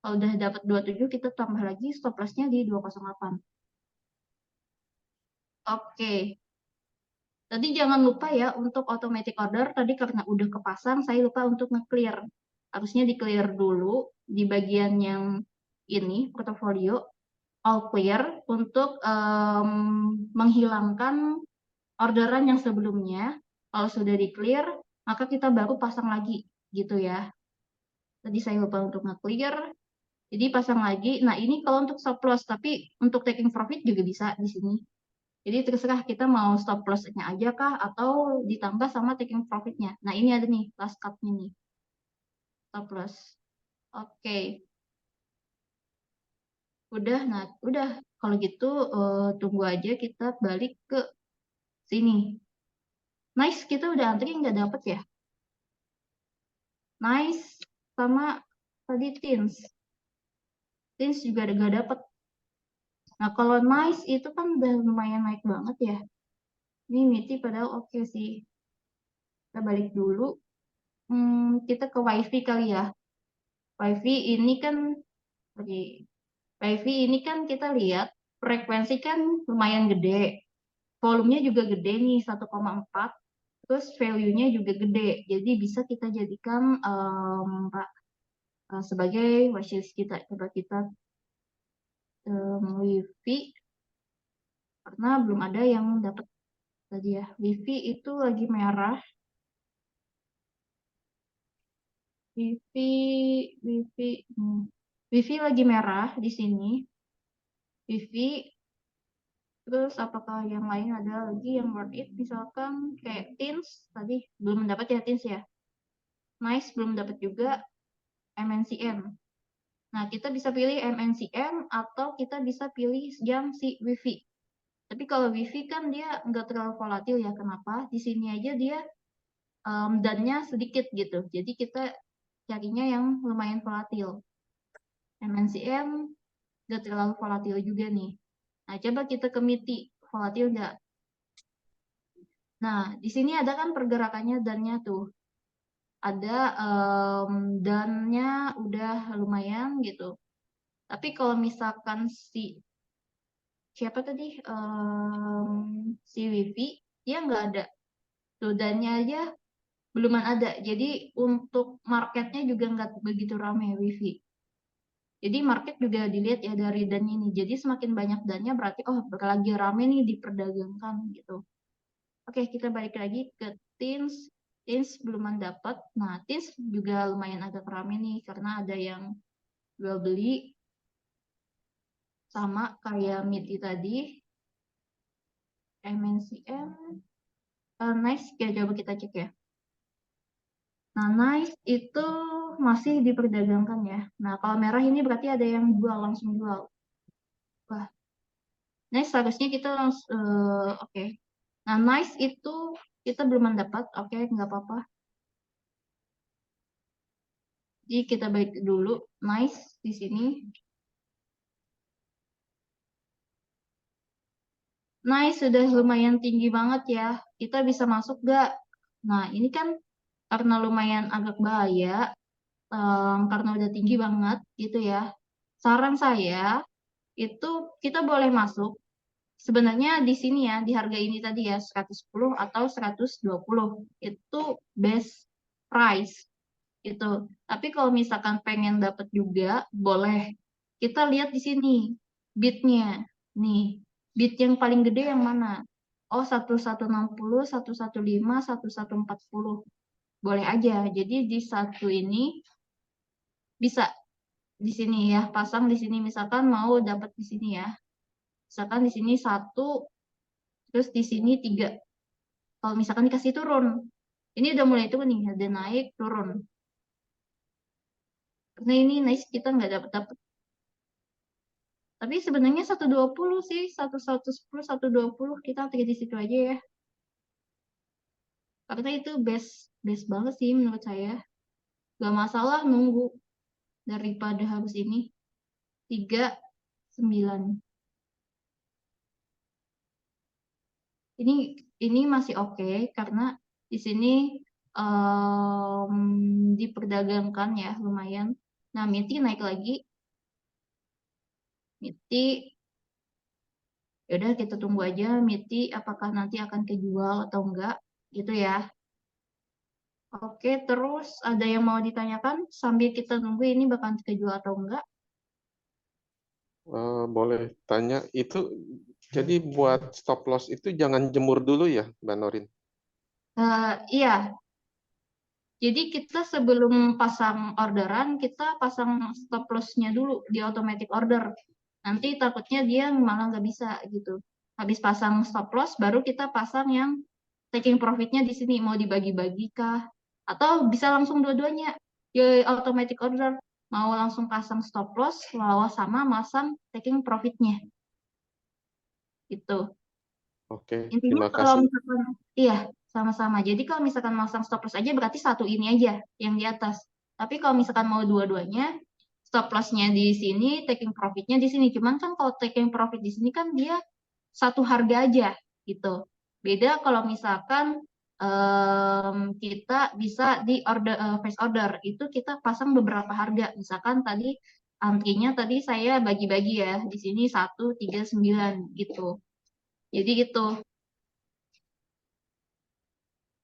Kalau udah dapat 27 kita tambah lagi stop loss-nya di 208. Oke. Tadi jangan lupa ya untuk automatic order. Tadi karena udah kepasang, saya lupa untuk nge-clear. Harusnya di-clear dulu di bagian yang ini, portofolio. All clear untuk menghilangkan orderan yang sebelumnya. Kalau sudah di-clear, maka kita baru pasang lagi gitu ya. Tadi saya lupa untuk nge-clear. Jadi pasang lagi. Nah, ini kalau untuk stop loss, tapi untuk taking profit juga bisa di sini. Jadi terserah kita mau stop loss-nya aja kah atau ditambah sama taking profit-nya. Nah, ini ada nih last cut-nya nih. Stop loss. Oke. Udah, nah udah. Kalau gitu tunggu aja kita balik ke sini. Nice, kita udah antri nggak dapet ya. Nice sama tadi Teens. Teens juga nggak dapet. Nah, kalau Nice itu kan udah lumayan naik banget ya. Ini MITI padahal oke sih. Kita balik dulu. Kita ke WiFi kali ya. WiFi ini kan oke. WiFi ini kan kita lihat frekuensi kan lumayan gede. Volumenya juga gede nih 1,4. Terus value-nya juga gede. Jadi bisa kita jadikan sebagai watchlist kita. Coba kita WiFi karena belum ada yang dapat tadi ya. WiFi itu lagi merah. WiFi, WiFi, WiFi lagi merah di sini. WiFi. Terus apakah yang lain ada lagi yang worth it? Misalkan kayak Teens tadi belum mendapat ya Teens ya. Nice belum dapat juga. MNCM. Nah, kita bisa pilih MNCM atau kita bisa pilih yang si WiFi. Tapi kalau WiFi kan dia nggak terlalu volatil ya. Kenapa? Di sini aja dia dannya sedikit gitu. Jadi kita carinya yang lumayan volatil. MNCM nggak terlalu volatil juga nih. Nah, coba kita ke MITI. Volatil nggak? Nah, di sini ada kan pergerakannya dannya tuh. Ada dannya udah lumayan gitu. Tapi kalau misalkan siapa tadi si Wifi, dia nggak ada. Tuh dannya aja belum ada. Jadi untuk marketnya juga nggak begitu ramai Wifi. Jadi market juga dilihat ya dari dan ini. Jadi semakin banyak dannya berarti oh lagi rame nih diperdagangkan gitu. Oke, kita balik lagi ke Teens. Teens belum dapat. Nah, Teens juga lumayan agak rame nih karena ada yang jual beli sama kayak MITI tadi. MNCM. Nice, ya coba kita cek ya. Nah, Nice itu masih diperdagangkan ya. Nah, kalau merah ini berarti ada yang jual, langsung jual. Wah, Nice seharusnya kita langsung, oke. Nah, Nice itu kita belum mendapat, oke, nggak apa-apa. Jadi kita balik dulu, Nice di sini. Nice sudah lumayan tinggi banget ya. Kita bisa masuk gak? Nah, ini kan karena lumayan agak bahaya, karena udah tinggi banget gitu ya. Saran saya itu kita boleh masuk. Sebenarnya di sini ya, di harga ini tadi ya, 110 atau 120. Itu best price. Itu. Tapi kalau misalkan pengen dapat juga, boleh. Kita lihat di sini, bidnya. Nih, bid yang paling gede yang mana? Oh, 1160, 115, 1140. Boleh aja. Jadi di satu ini bisa di sini ya, pasang di sini misalkan mau dapat di sini ya. Misalkan di sini satu, terus di sini tiga. Kalau misalkan dikasih turun, ini udah mulai turun nih, ada naik turun. Karena ini nice kita nggak dapat dapat. Tapi sebenarnya 120 sih, 110, 120 kita trade di situ aja ya. Karena itu best best banget sih menurut saya. Gak masalah nunggu daripada harus ini 39. Ini ini masih oke karena di sini diperdagangkan ya lumayan. Nah, MITI naik lagi. MITI ya udah kita tunggu aja MITI apakah nanti akan kejual atau enggak gitu ya. Oke, terus ada yang mau ditanyakan sambil kita nunggu ini bakal kejual atau enggak? Boleh tanya, itu jadi buat stop loss itu jangan jemur dulu ya, Mbak Norin? Iya, jadi kita sebelum pasang orderan, kita pasang stop loss-nya dulu di automatic order. Nanti takutnya dia malah nggak bisa gitu. Habis pasang stop loss, baru kita pasang yang taking profit-nya di sini. Mau dibagi-bagi kah? Atau bisa langsung dua-duanya di automatic order. Mau langsung pasang stop loss, lalu sama masang taking profit-nya. Gitu. Oke, Intinya terima kalau kasih. misalkan, iya, sama-sama. Jadi kalau misalkan masang stop loss aja berarti satu ini aja yang di atas. Tapi kalau misalkan mau dua-duanya, stop loss-nya di sini, taking profit-nya di sini. Cuman kan kalau taking profit di sini kan dia satu harga aja gitu. Beda kalau misalkan kita bisa di order face order itu kita pasang beberapa harga. Misalkan tadi antrinya tadi saya bagi-bagi ya. Di sini 139 gitu. Jadi itu.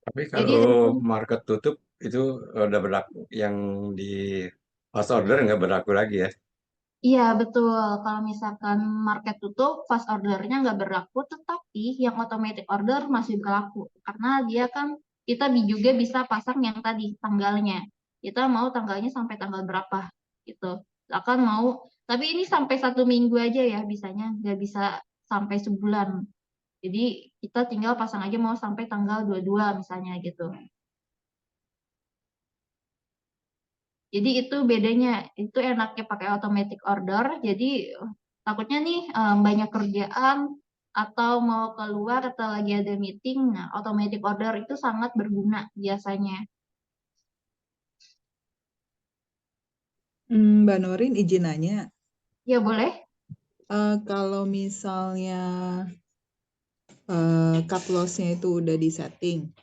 Tapi Jadi kalau market tutup itu udah berlaku, yang di fast order nggak berlaku lagi ya. iya betul. Kalau misalkan market tutup, fast ordernya nggak berlaku, tetapi yang automatic order masih berlaku. Karena dia kan kita juga bisa pasang yang tadi tanggalnya. Kita mau tanggalnya sampai tanggal berapa gitu. Akan mau, tapi ini sampai 1 minggu aja ya bisanya, nggak bisa sampai sebulan. Jadi kita tinggal pasang aja mau sampai tanggal 22 misalnya gitu. Jadi itu bedanya, itu enaknya pakai automatic order. Jadi takutnya nih banyak kerjaan atau mau keluar atau lagi ada meeting, nah automatic order itu sangat berguna biasanya. Mbak Norin izin nanya, Ya boleh? kalau misalnya cut loss-nya itu udah disetting,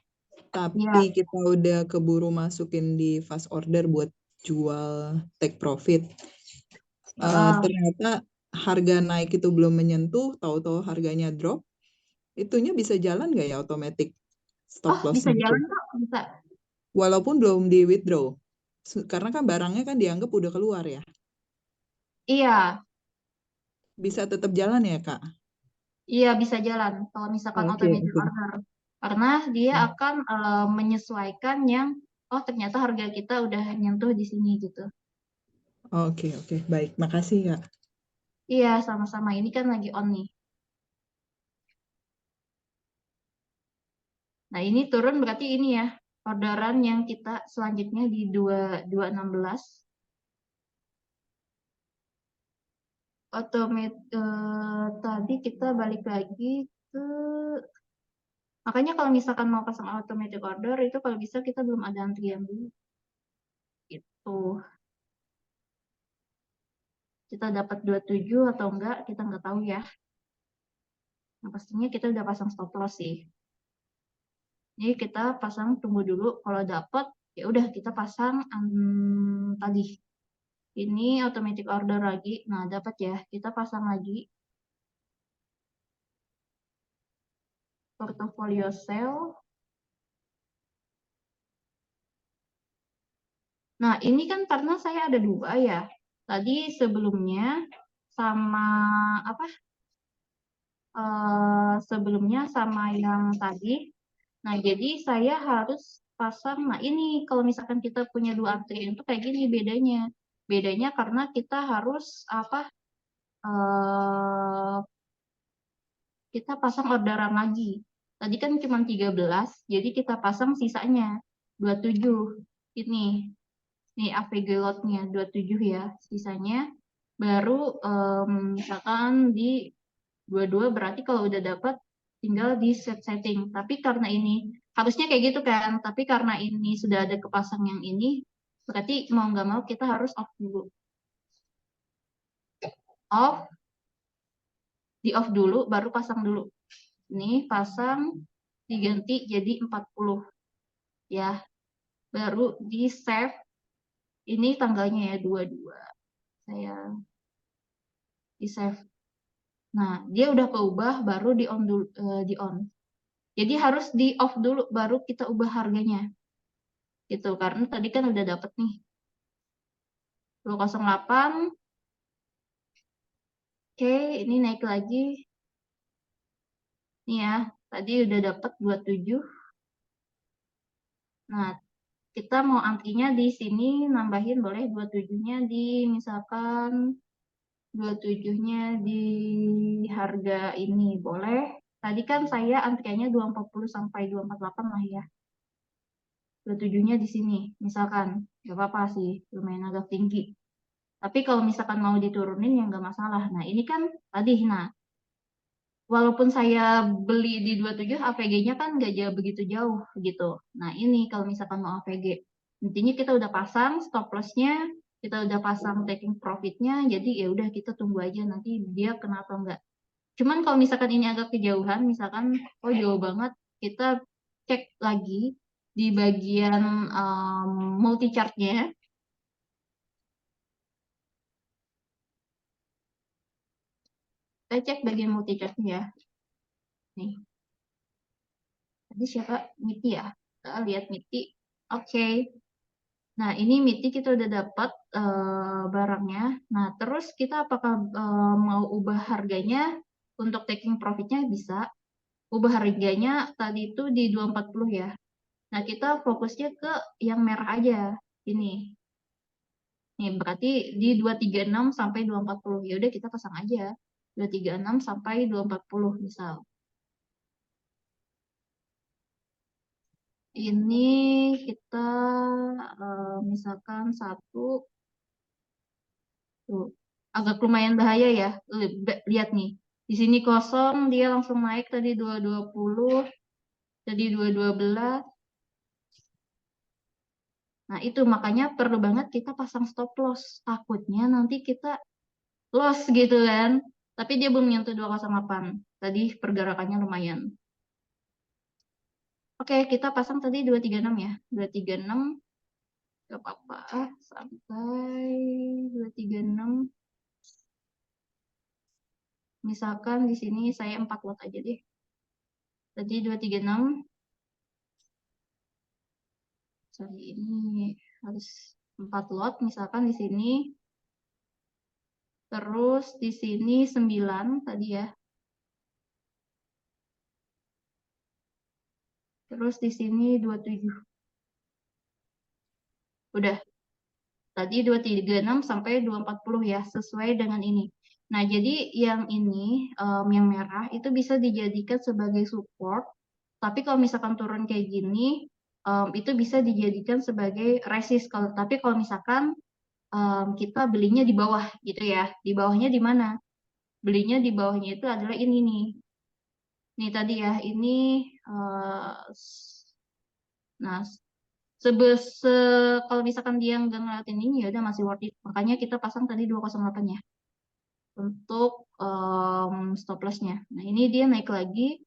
tapi Ya. kita udah keburu masukin di fast order buat jual take profit, ternyata harga naik itu belum menyentuh, tahu-tahu harganya drop, itunya bisa jalan nggak ya automatic stop Oh bisa loss-nya itu? jalan kok, bisa. Walaupun belum di withdraw, karena kan barangnya kan dianggap udah keluar ya, Iya, bisa tetap jalan ya Kak? iya bisa jalan kalau misalkan Oke, automatic oke. order. Karena dia akan menyesuaikan yang, oh ternyata harga kita udah nyentuh di sini gitu. Oke, oke. Baik, makasih Kak. Iya, sama-sama. Ini kan lagi on nih. Nah, ini turun berarti ini ya, orderan yang kita selanjutnya di 2216. Tadi kita balik lagi ke, makanya kalau misalkan mau pasang automatic order itu kalau bisa kita belum ada antrian dulu. Itu kita dapat 27 atau enggak, kita nggak tahu ya. Nah, pastinya kita udah pasang stop loss sih. Jadi kita pasang tunggu dulu, kalau dapat ya udah kita pasang tadi. Ini automatic order lagi. Nah, dapat ya. Kita pasang lagi portofolio sell. Nah, ini kan karena saya ada dua ya. Tadi sebelumnya sama apa? Sebelumnya sama yang tadi. Nah, jadi saya harus pasang. Nah, ini kalau misalkan kita punya dua antrian itu kayak gini bedanya. Bedanya karena kita harus apa? eh, kita pasang orderan lagi. Tadi kan cuma 13, jadi kita pasang sisanya 27. Ini AVG lotnya 27 ya, sisanya baru misalkan di 22 berarti kalau udah dapat tinggal di set setting. Tapi karena ini harusnya kayak gitu kan, tapi karena ini sudah ada kepasang yang ini, berarti mau nggak mau kita harus off dulu. Off, di off dulu, baru pasang dulu. Ini pasang, diganti jadi 40 ya. Baru di save, ini tanggalnya ya 22. Saya di save. Nah, dia udah keubah baru di on dulu, di on. Jadi harus di off dulu baru kita ubah harganya. Gitu, karena tadi kan udah dapet nih 208. Oke, ini naik lagi. Nih ya, tadi udah dapet 27. Nah, kita mau antrinya di sini nambahin boleh 27-nya di misalkan 27-nya di harga ini boleh. Tadi kan saya antriannya 240 sampai 248 lah ya. 27-nya di sini misalkan. Gak apa-apa sih, lumayan agak tinggi. Tapi kalau misalkan mau diturunin ya nggak masalah. Nah, ini kan tadi, nah walaupun saya beli di 27, APG-nya kan nggak jauh begitu jauh gitu. Nah, ini kalau misalkan mau APG, intinya kita udah pasang stop loss-nya, kita udah pasang taking profit-nya, jadi ya udah kita tunggu aja nanti dia kena atau enggak. Cuman kalau misalkan ini agak kejauhan, misalkan oh jauh banget, kita cek lagi di bagian multi chart-nya. Kita cek bagian multi chart-nya ya. Nih. Tadi siapa? MITI ya? Kita lihat MITI. Oke. Nah, ini MITI kita udah dapat barangnya. Nah, terus kita apakah mau ubah harganya untuk taking profitnya bisa. Ubah harganya tadi itu di 240 ya. Nah, kita fokusnya ke yang merah aja. Ini. Nih, berarti di 236 sampai 240. Ya udah kita pasang aja. 236 sampai 240 misal. Ini kita misalkan satu tuh agak lumayan bahaya ya. Lihat nih. Di sini kosong, dia langsung naik tadi 220, tadi 212. Nah, itu makanya perlu banget kita pasang stop loss. Takutnya nanti kita loss gitu kan. Tapi dia belum nyentuh 208. Tadi pergerakannya lumayan. Oke, kita pasang tadi 236 ya. 236 gak apa-apa. Sampai 236. Misalkan di sini saya 4 lot aja deh. Tadi 236. Sorry, ini harus 4 lot. Misalkan di sini. Terus di sini 9 tadi ya. Terus di sini 27. Udah. Tadi 236 sampai 240 ya, sesuai dengan ini. Nah, jadi yang ini, yang merah, itu bisa dijadikan sebagai support. Tapi kalau misalkan turun kayak gini, itu bisa dijadikan sebagai resist. Tapi kalau misalkan kita belinya di bawah gitu ya. Di bawahnya di mana? Belinya di bawahnya itu adalah ini nih. Nih tadi ya, ini nah kalau misalkan dia nggak ngeliatin ini ya udah masih worth it. Makanya kita pasang tadi 208 ya untuk stop loss-nya. Nah, ini dia naik lagi.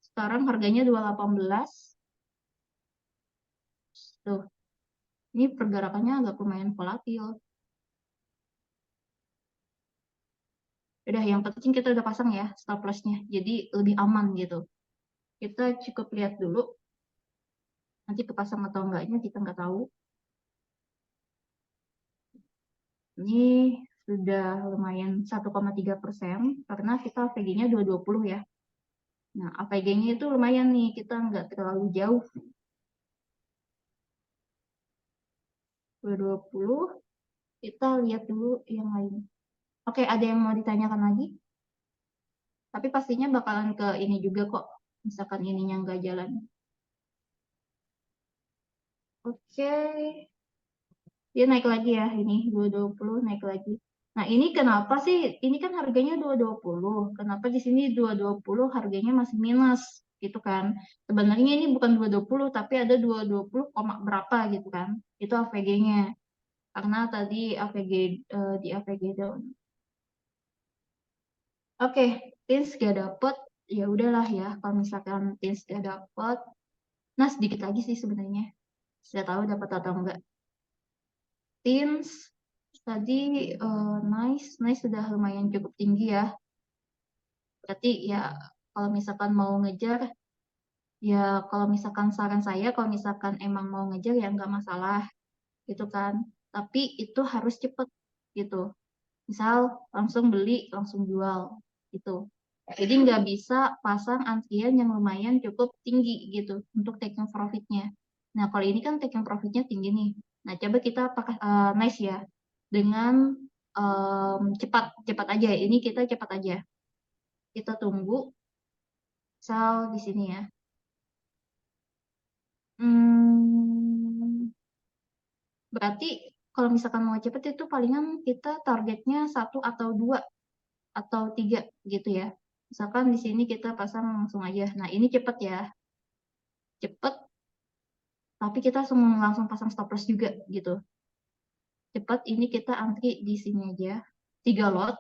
Sekarang harganya 218. Tuh. Ini pergerakannya agak lumayan volatil. Udah, yang penting kita udah pasang ya stop loss-nya. Jadi lebih aman gitu. Kita cukup lihat dulu. Nanti kepasang atau enggaknya kita nggak tahu. Ini sudah lumayan 1,3% karena kita AVG-nya 220 ya. Nah, AVG-nya itu lumayan nih, kita nggak terlalu jauh. 220, kita lihat dulu yang lain. Oke, ada yang mau ditanyakan lagi? Tapi pastinya bakalan ke ini juga kok, misalkan ininya nggak jalan. Oke, dia naik lagi ya, ini 220 naik lagi. Nah, ini kenapa sih? Ini kan harganya 220. Kenapa di sini 220 harganya masih minus gitu kan? Sebenarnya ini bukan 220 tapi ada 220, berapa gitu kan? Itu AVG-nya. Karena tadi AVG di AVG down. Oke, Tins gak dapet, ya udahlah ya. Kalau misalkan Tins gak dapet, nah sedikit lagi sih sebenarnya. Sudah tahu dapat atau enggak. Tins tadi nice sudah lumayan cukup tinggi ya. Berarti ya kalau misalkan mau ngejar, ya kalau misalkan saran saya, kalau misalkan emang mau ngejar ya nggak masalah gitu kan. Tapi itu harus cepet gitu. Misal langsung beli, langsung jual gitu. Jadi nggak bisa pasang antrian yang lumayan cukup tinggi gitu untuk taking profitnya. Nah kalau ini kan taking profitnya tinggi nih. Nah coba kita pakai nice ya dengan cepat cepat aja. Ini kita cepat aja. Kita tunggu. Misal di sini ya. Berarti kalau misalkan mau cepet itu palingan kita targetnya 1 atau 2 atau 3 gitu ya. Misalkan di sini kita pasang langsung aja. Nah ini cepet ya, cepet. Tapi kita langsung pasang stop loss juga gitu. Cepet ini kita antri di sini aja 3 lot.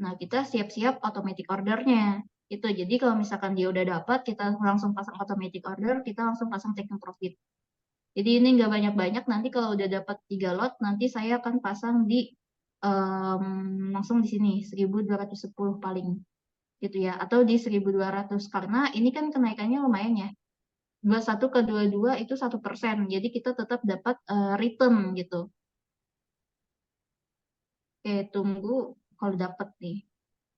Nah kita siap-siap automatic ordernya. Itu jadi kalau misalkan dia udah dapat, kita langsung pasang automatic order, kita langsung pasang taking profit. Jadi ini nggak banyak-banyak, nanti kalau udah dapat 3 lot, nanti saya akan pasang di langsung di sini 1210 paling gitu ya, atau di 1200 karena ini kan kenaikannya lumayan ya. 21 ke 22 itu 1%, jadi kita tetap dapat return gitu. Oke, tunggu kalau dapat nih.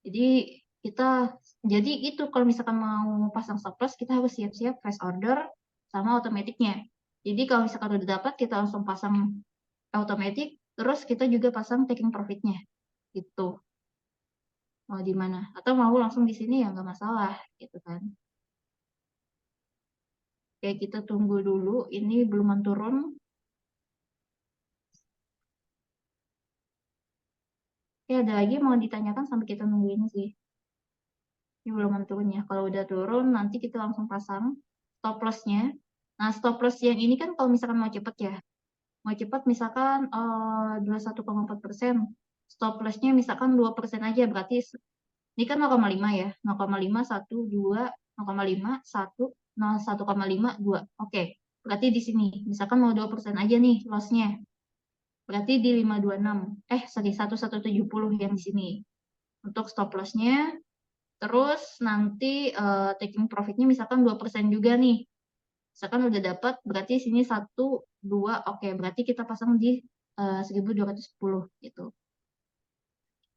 Jadi kita jadi itu kalau misalkan mau pasang stop loss kita harus siap-siap fresh order sama otomatiknya. Jadi kalau misalkan udah dapat kita langsung pasang automatic, terus kita juga pasang taking profitnya gitu. Mau di mana? Atau mau langsung di sini ya nggak masalah gitu kan. Oke, kita tunggu dulu. Ini belum turun. Oke, ada lagi mau ditanyakan sampai kita nunggu ini sih. Ini belum turun ya. Kalau udah turun, nanti kita langsung pasang stop loss-nya. Nah, stop loss yang ini kan kalau misalkan mau cepet ya. Mau cepet misalkan 21,4%. Stop loss-nya misalkan 2% aja. Berarti ini kan 0,5 ya. 0,5, 1, 2, 0,5, 1, 1,5, 2. Oke, berarti di sini. Misalkan mau 2% aja nih loss-nya. Berarti di 526. Sorry, 1170 yang di sini. Untuk stop loss-nya. Terus nanti taking profit-nya misalkan 2% juga nih. Misalkan udah dapat, berarti sini 1, 2, oke. Berarti kita pasang di 1210 gitu.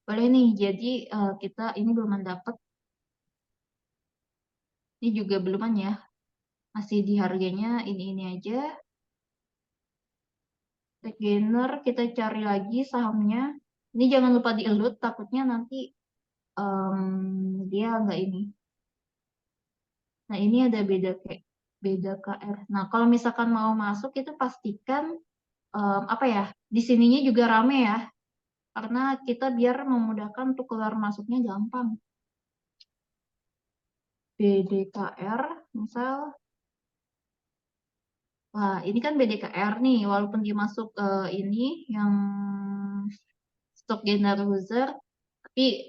Boleh nih, jadi kita ini belum dapat. Ini juga beluman ya. Masih di harganya ini aja. Gainer kita cari lagi sahamnya. Ini jangan lupa di-elut, takutnya nanti dia nggak ini. Nah ini ada beda KR. Nah kalau misalkan mau masuk itu pastikan apa ya, di sininya juga rame ya, karena kita biar memudahkan untuk keluar masuknya gampang. BDKR misal, wah ini kan BDKR nih, walaupun dia masuk ini yang stock general user, tapi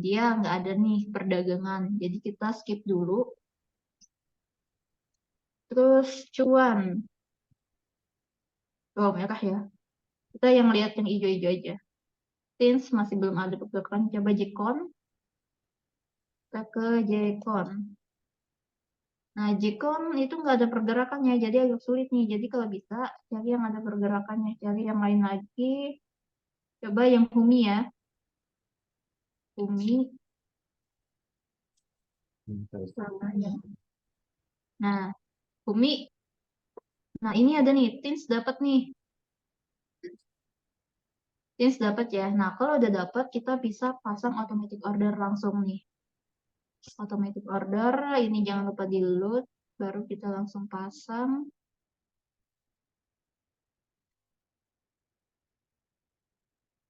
dia nggak ada nih perdagangan, jadi kita skip dulu. Terus cuan, oh merah ya, kita yang lihat yang hijau-hijau aja. Since masih belum ada pergerakan, coba Jcon, kita ke Jcon. Nah, Jcon itu nggak ada pergerakannya, jadi agak sulit nih. Jadi kalau bisa, cari yang ada pergerakannya. Cari yang lain lagi. Coba yang Humi ya. Humi. Nah, Humi. Nah, ini ada nih. Tins dapat nih. Tins dapat ya. Nah, kalau udah dapat, kita bisa pasang automatic order langsung nih. Automatic order. Ini jangan lupa di load. Baru kita langsung pasang.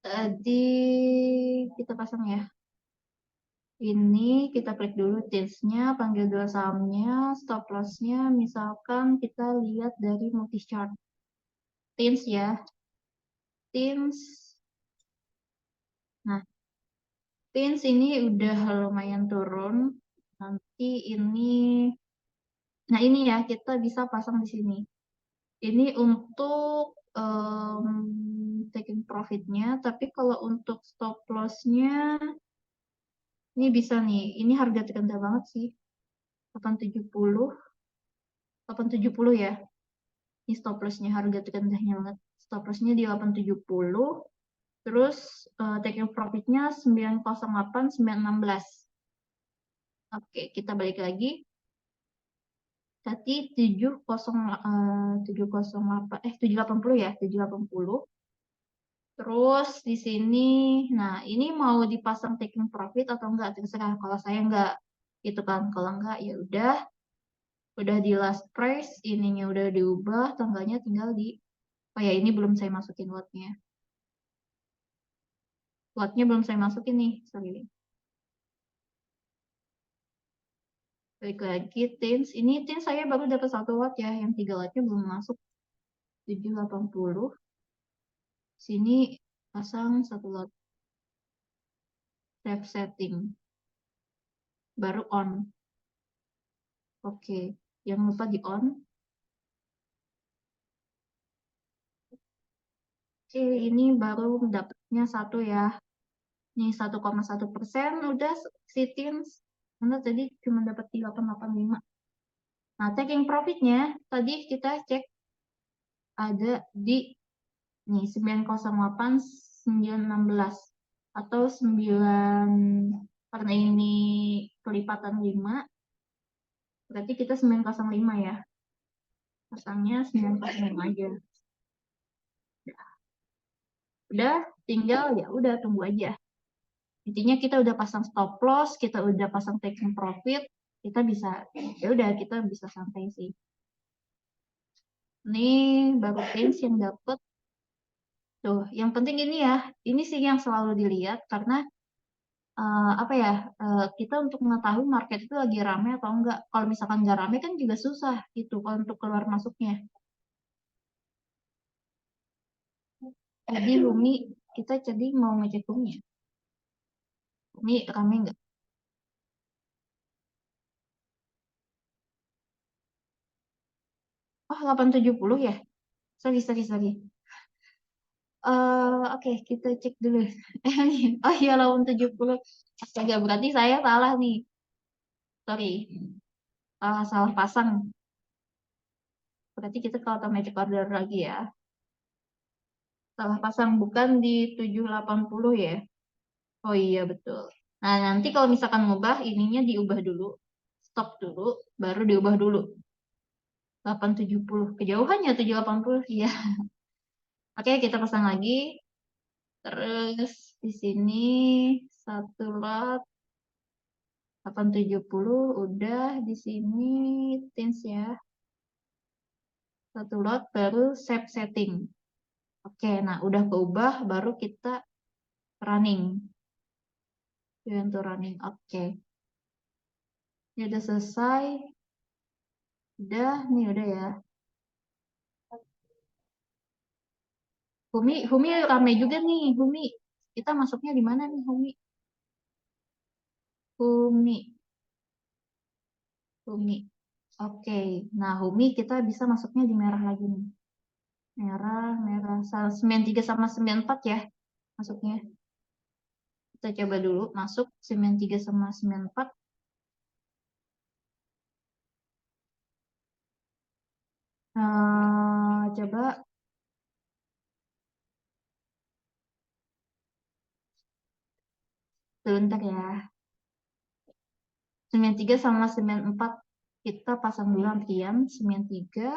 Tadi kita pasang ya. Ini kita klik dulu tips-nya, panggil dua sahamnya, stop loss-nya, misalkan kita lihat dari multi chart. Tins ya, Tins. Nah, Tins ini udah lumayan turun. Nanti ini, nah ini ya kita bisa pasang di sini. Ini untuk taking profit-nya, tapi kalau untuk stop loss-nya, ini bisa nih. Ini harga terendah banget sih, 870 ya. Ini stop loss-nya harga terendahnya banget. Stop loss-nya di 870. Terus taking profit-nya 908, 916. Oke, kita balik lagi. Tadi 780 ya, 780. Terus di sini, nah ini mau dipasang taking profit atau enggak terserah. Kalau saya enggak, gitu kan. Kalau enggak ya udah di last price, ininya udah diubah, tanggalnya tinggal di, oh ya ini belum saya masukin lotnya. Lotnya belum saya masukin nih, sorry. Balik lagi, Teams. Ini Teams saya baru dapat 1 lot ya, yang 3 lotnya belum masuk. 780. Sini pasang 1 lot. Save setting. Baru on. Oke, jangan lupa di on. Oke, ini baru dapatnya 1 ya. Ini 1,1%, udah si Teams. Karena tadi cuma dapat 885. Nah, taking profit-nya tadi kita cek ada di nih 908, 916 atau 9, karena ini kelipatan 5 berarti kita 905 ya. Pasangnya 905 aja. Udah tinggal ya udah tunggu aja. Intinya kita udah pasang stop loss, kita udah pasang taking profit, kita bisa ya udah kita bisa santai sih. Ini baru Prince yang dapet. Tuh, yang penting ini ya, ini sih yang selalu dilihat karena apa ya, kita untuk mengetahui market itu lagi rame atau enggak. Kalau misalkan nggak rame kan juga susah gitu kalau untuk keluar masuknya. Jadi Umi, kita jadi mau ngecek Umi ya. Umi rame nggak? Oh, 870 ya? Sorry. Oke, kita cek dulu. Oh iya, 870. Astaga, berarti saya salah nih. Sorry, salah pasang. Berarti kita ke automatic order lagi ya. Salah pasang, bukan di 780 ya. Oh iya, betul. Nah, nanti kalau misalkan ngubah, ininya diubah dulu. Stop dulu, baru diubah dulu. 870. Kejauhannya 780. Iya. Oke, kita pasang lagi. Terus di sini 1 lot 870 udah di sini tins ya. 1 lot baru save setting. Oke, nah udah keubah baru kita running. Untuk running. Oke. Ini udah selesai. Nih udah ya. Humi rame juga nih, Humi. Kita masuknya di mana nih, Humi? Humi. Oke. Nah, Humi kita bisa masuknya di merah lagi nih. Merah. 93 sama 94 ya masuknya. Kita coba dulu masuk 93 sama 94. Coba sebentar ya. 93 sama 94 kita pasang dulu antrian. 93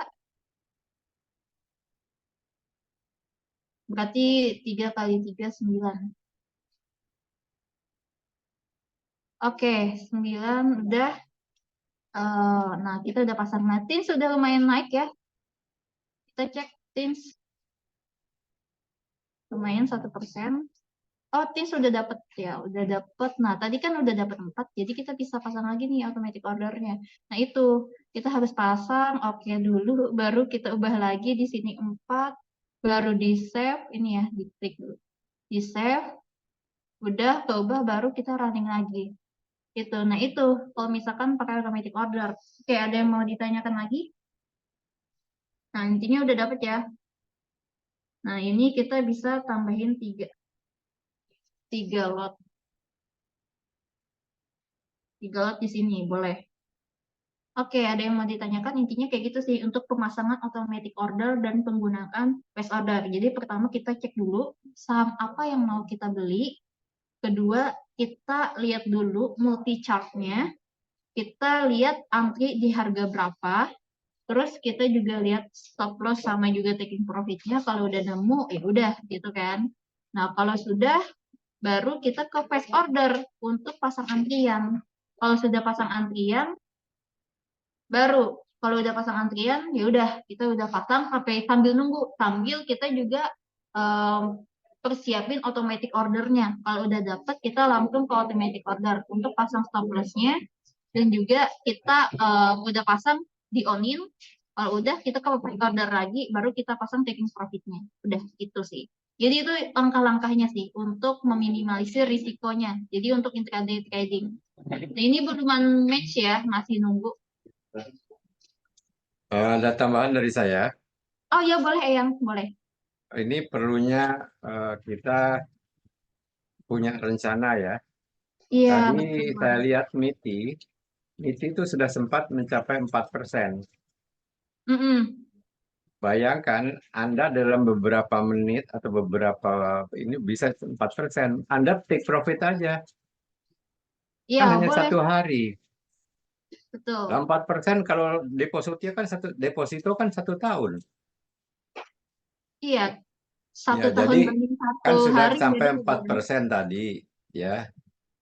berarti 3 kali 3 9. Oke, 9 udah. Nah, kita udah pasang. Nah, Tins sudah lumayan naik ya. Kita cek Tins. Lumayan 1%. Oh, Teams udah dapet ya, udah dapet. Nah, tadi kan udah dapet 4, jadi kita bisa pasang lagi nih automatic ordernya. Nah, itu kita harus pasang, oke dulu, baru kita ubah lagi di sini 4, baru di save, ini ya, di klik dulu. Di save, udah keubah, baru kita running lagi. Gitu. Nah, itu kalau misalkan pakai automatic order. Oke, ada yang mau ditanyakan lagi? Nah, intinya udah dapet ya. Nah, ini kita bisa tambahin 3 lot. 3 lot di sini, boleh. Oke, ada yang mau ditanyakan? Intinya kayak gitu sih untuk pemasangan automatic order dan penggunaan fast order. Jadi pertama kita cek dulu saham apa yang mau kita beli. Kedua, kita lihat dulu multi chart-nya. Kita lihat antri di harga berapa. Terus kita juga lihat stop loss sama juga taking profit-nya. Kalau udah nemu, ya udah gitu kan. Nah, kalau sudah, baru kita ke fast order untuk pasang antrian. Kalau sudah pasang antrian, baru kalau udah pasang antrian ya udah kita udah pasang sampai sambil nunggu, sambil kita juga persiapin automatic ordernya. Kalau udah dapet kita langsung ke automatic order untuk pasang stop loss-nya, dan juga kita udah pasang di onin. Kalau udah kita ke order lagi, baru kita pasang taking profit-nya. Udah itu sih. Jadi itu langkah-langkahnya sih untuk meminimalisir risikonya. Jadi untuk intraday trading. Nah, ini belum match ya, masih nunggu. Ada tambahan dari saya. Oh ya boleh Eyang, boleh. Ini perlunya kita punya rencana ya. Iya Tadi betul. saya lihat MITI itu sudah sempat mencapai 4%. Mm-mm. Bayangkan Anda dalam beberapa menit atau beberapa ini bisa 4%. Anda take profit aja. Iya Kan hanya boleh, 1 hari. betul. 4% kalau depositnya kan deposito kan 1 tahun. Iya, Ya, 1 tahun jadi banding 1 kan sudah hari sampai beda juga kan. 4% tadi, ya.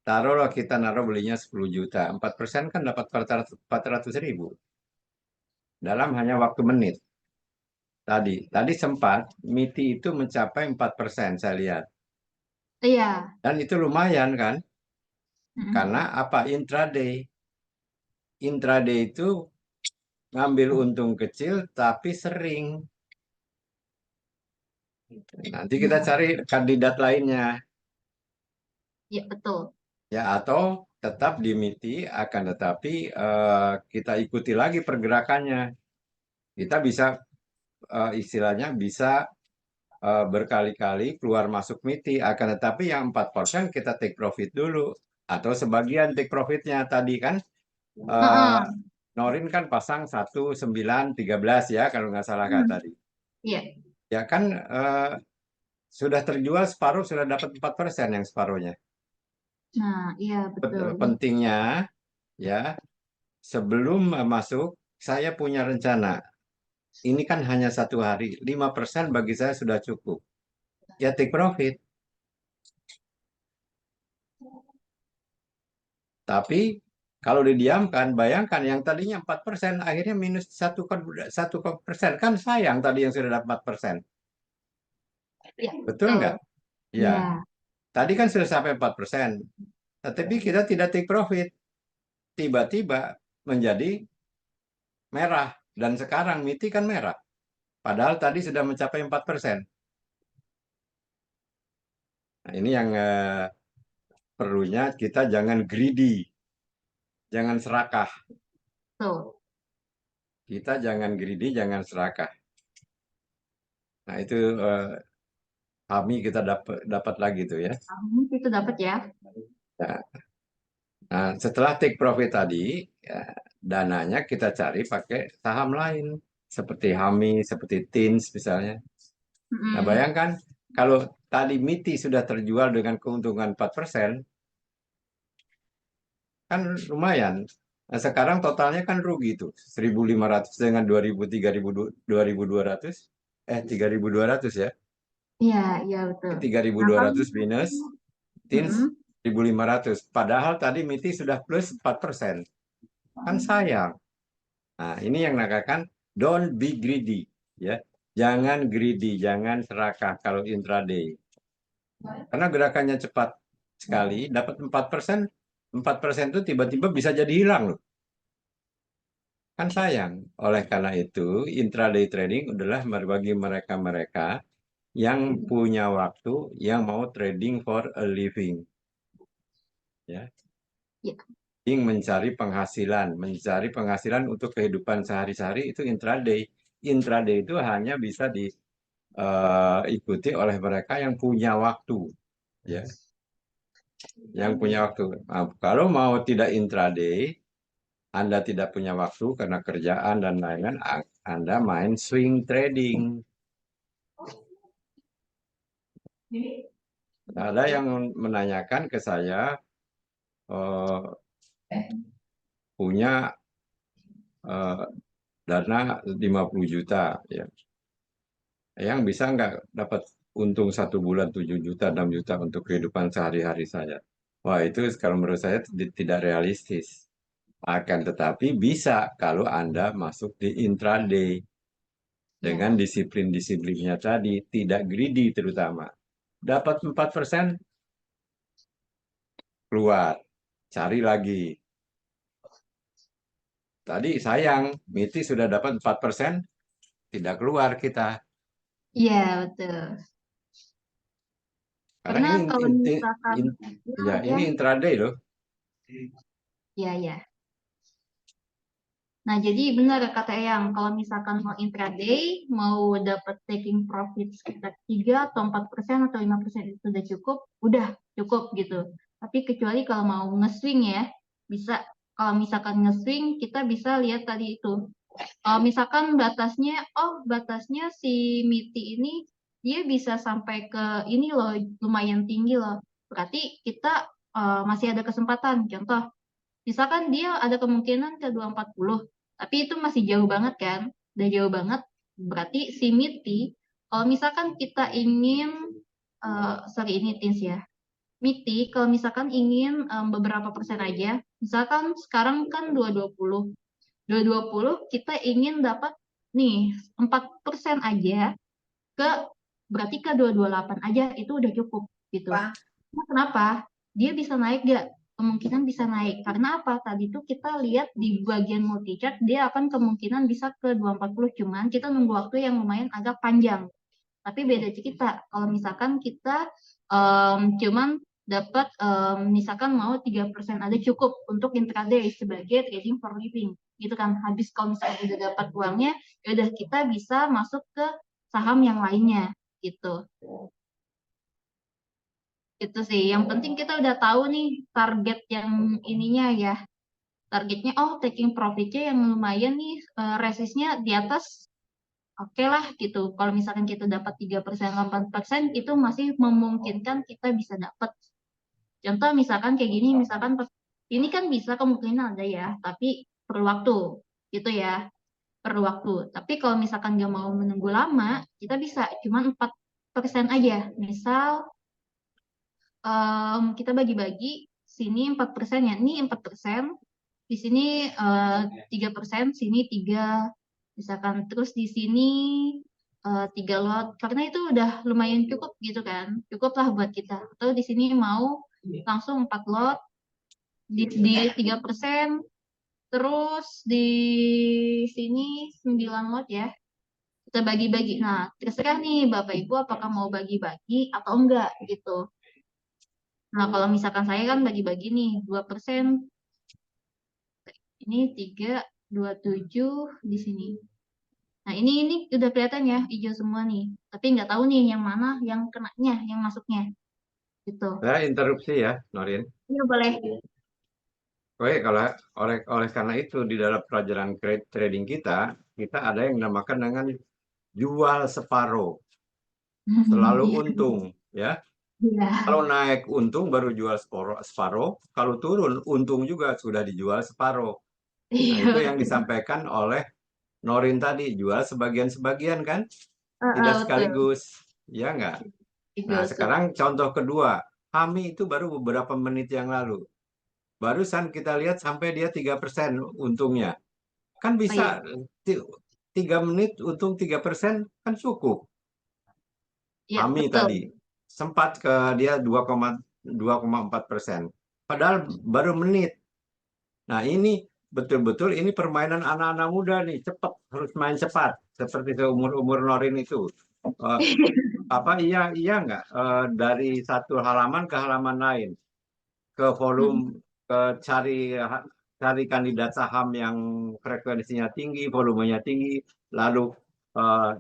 Taruhlah kita naruh belinya 10 juta. 4% kan dapat 400 ribu dalam hanya waktu menit. Tadi sempat MITI itu mencapai 4%, saya lihat. Iya. Dan itu lumayan kan? Mm-mm. Karena apa? Intraday. Intraday itu ngambil untung kecil tapi sering. Nanti kita Nah, cari kandidat lainnya. iya betul. Ya, atau tetap di MITI, akan tetapi kita ikuti lagi pergerakannya. Kita bisa istilahnya bisa berkali-kali keluar masuk MITI, akan tetapi yang 4% kita take profit dulu, atau sebagian take profitnya tadi kan. eh, Heeh. Norin kan pasang 1913 ya kalau nggak salah kata Hmm. tadi. Iya. Ya kan sudah terjual separuh, sudah dapat 4% yang separuhnya. Nah, iya betul. Pentingnya ya, sebelum masuk saya punya rencana. Ini kan hanya 1 hari, 5% bagi saya sudah cukup. Ya take profit. Tapi kalau didiamkan, bayangkan yang tadinya 4%, akhirnya minus 1% kan sayang tadi yang sudah dapat 4%. Iya, Betul betul. nggak? Ya, Iya. tadi kan sudah sampai 4%. Tetapi kita tidak take profit. Tiba-tiba menjadi merah. Dan sekarang MITI kan merah. Padahal tadi sudah mencapai 4%. Nah, ini yang perlunya kita jangan greedy. Jangan serakah. Betul. Kita jangan greedy, jangan serakah. Nah, itu kami kita dapat lagi tuh ya. Itu dapat ya. Nah, setelah take profit tadi, ya, dananya kita cari pakai saham lain. Seperti HAMI, seperti TINS misalnya. Nah, Mm-mm. bayangkan kalau tadi MITI sudah terjual dengan keuntungan 4%, kan lumayan. Nah, sekarang totalnya kan rugi tuh. 1.500 dengan 2.000, 3.000, 2.200. 3.200 ya. Iya, iya betul. Nah, kalau 3.200 minus TINS mm-mm. 1.500. Padahal tadi MITI sudah plus 4%. Kan sayang. Nah, ini yang namakan don't be greedy. Ya. Jangan greedy, jangan serakah kalau intraday. Karena gerakannya cepat sekali, dapat 4%, 4% itu tiba-tiba bisa jadi hilang loh. Kan sayang. Oleh karena itu, intraday trading adalah bagi mereka-mereka yang punya waktu, yang mau trading for a living. Ya. Ya. Yang mencari penghasilan untuk kehidupan sehari-hari itu intraday. Intraday itu hanya bisa diikuti oleh mereka yang punya waktu. Ya. Yang punya waktu. Nah, kalau mau tidak intraday, Anda tidak punya waktu karena kerjaan dan lain-lain, Anda main swing trading. Ada yang menanyakan ke saya, punya dana 50 juta, ya. Yang bisa nggak dapat untung 1 bulan 7 juta, 6 juta untuk kehidupan sehari-hari saya. Wah, itu kalau menurut saya tidak realistis. Akan tetapi bisa kalau Anda masuk di intraday. Dengan disiplin-disiplinnya tadi, tidak greedy terutama. Dapat 4%, keluar. Cari lagi. Tadi sayang, MITI sudah dapat 4%, tidak keluar kita. Iya, betul. Karena Karena ini kalau misalkan ya, ini intraday loh. ya. Nah, jadi benar kata Eyang, kalau misalkan mau intraday, mau dapat taking profit sekitar 3 atau 4% atau 5% itu udah cukup gitu. Tapi kecuali kalau mau nge-swing ya, bisa. Kalau misalkan nge-swing, kita bisa lihat tadi itu. Kalau misalkan batasnya si MITI ini, dia bisa sampai ke ini loh, lumayan tinggi loh. Berarti kita masih ada kesempatan. Contoh, misalkan dia ada kemungkinan ke 240, tapi itu masih jauh banget kan? Udah jauh banget. Berarti si MITI, kalau misalkan kita ingin, sorry ini Tins ya. MITI, kalau misalkan ingin beberapa persen aja, misalkan sekarang kan 220. 220 kita ingin dapat nih 4% aja ke berarti ke 228 aja itu udah cukup gitu. Nah, kenapa? Dia bisa naik gak? Kemungkinan bisa naik. Karena apa? Tadi tuh kita lihat di bagian multi chart dia akan kemungkinan bisa ke 240, cuman kita nunggu waktu yang lumayan agak panjang. Tapi beda kita. Kalau misalkan kita cuman dapat misalkan mau 3% ada cukup untuk intraday sebagai trading for living gitu kan. Habis kalau misalkan udah dapat uangnya, ya udah kita bisa masuk ke saham yang lainnya gitu. Itu sih. Yang penting kita udah tahu nih target yang ininya ya. Targetnya taking profitnya yang lumayan nih, resistnya di atas. Oke lah gitu. Kalau misalkan kita dapat 3%, 8%, itu masih memungkinkan kita bisa dapat. Contoh misalkan kayak gini, misalkan ini kan bisa kemungkinan ada ya, tapi perlu waktu gitu ya. Perlu waktu. Tapi kalau misalkan nggak mau menunggu lama, kita bisa cuma 4% aja. Misal kita bagi-bagi sini 4% ya. Ini 4%, di sini 3%, sini 3, misalkan terus di sini 3 lot, karena itu udah lumayan cukup gitu kan, cukup lah buat kita. Atau di sini mau langsung 4 lot di 3%, terus di sini 9 lot ya, kita bagi-bagi. Nah, terserah nih Bapak Ibu apakah mau bagi-bagi atau enggak gitu. Nah, kalau misalkan saya kan bagi-bagi nih 2%, ini 3, 27 di sini. Nah, ini udah kelihatan ya, hijau semua nih. Tapi nggak tahu nih yang mana yang kenanya, yang masuknya. Gitu. Saya interupsi ya, Norin. Iya, boleh. Oke, oleh karena itu di dalam pelajaran trading kita ada yang dinamakan dengan jual separuh, selalu untung, ya. Iya. Kalau naik untung baru jual separuh, kalau turun untung juga sudah dijual separuh. Nah, itu yang disampaikan oleh Norin tadi, jual sebagian-sebagian kan, tidak Betul. sekaligus, ya nggak? Nah, sekarang contoh kedua, Hami itu baru beberapa menit yang lalu. Barusan kita lihat sampai dia 3% untungnya. Kan bisa 3 menit untung 3% kan cukup. Ya, Hami betul. tadi. sempat ke dia 2,4%. Padahal baru menit. Nah, ini betul-betul ini permainan anak-anak muda nih, cepat, harus main cepat seperti seumur-umur Norin itu. Eh, apa iya nggak, dari satu halaman ke halaman lain, ke volume, ke cari kandidat saham yang frekuensinya tinggi, volumenya tinggi, lalu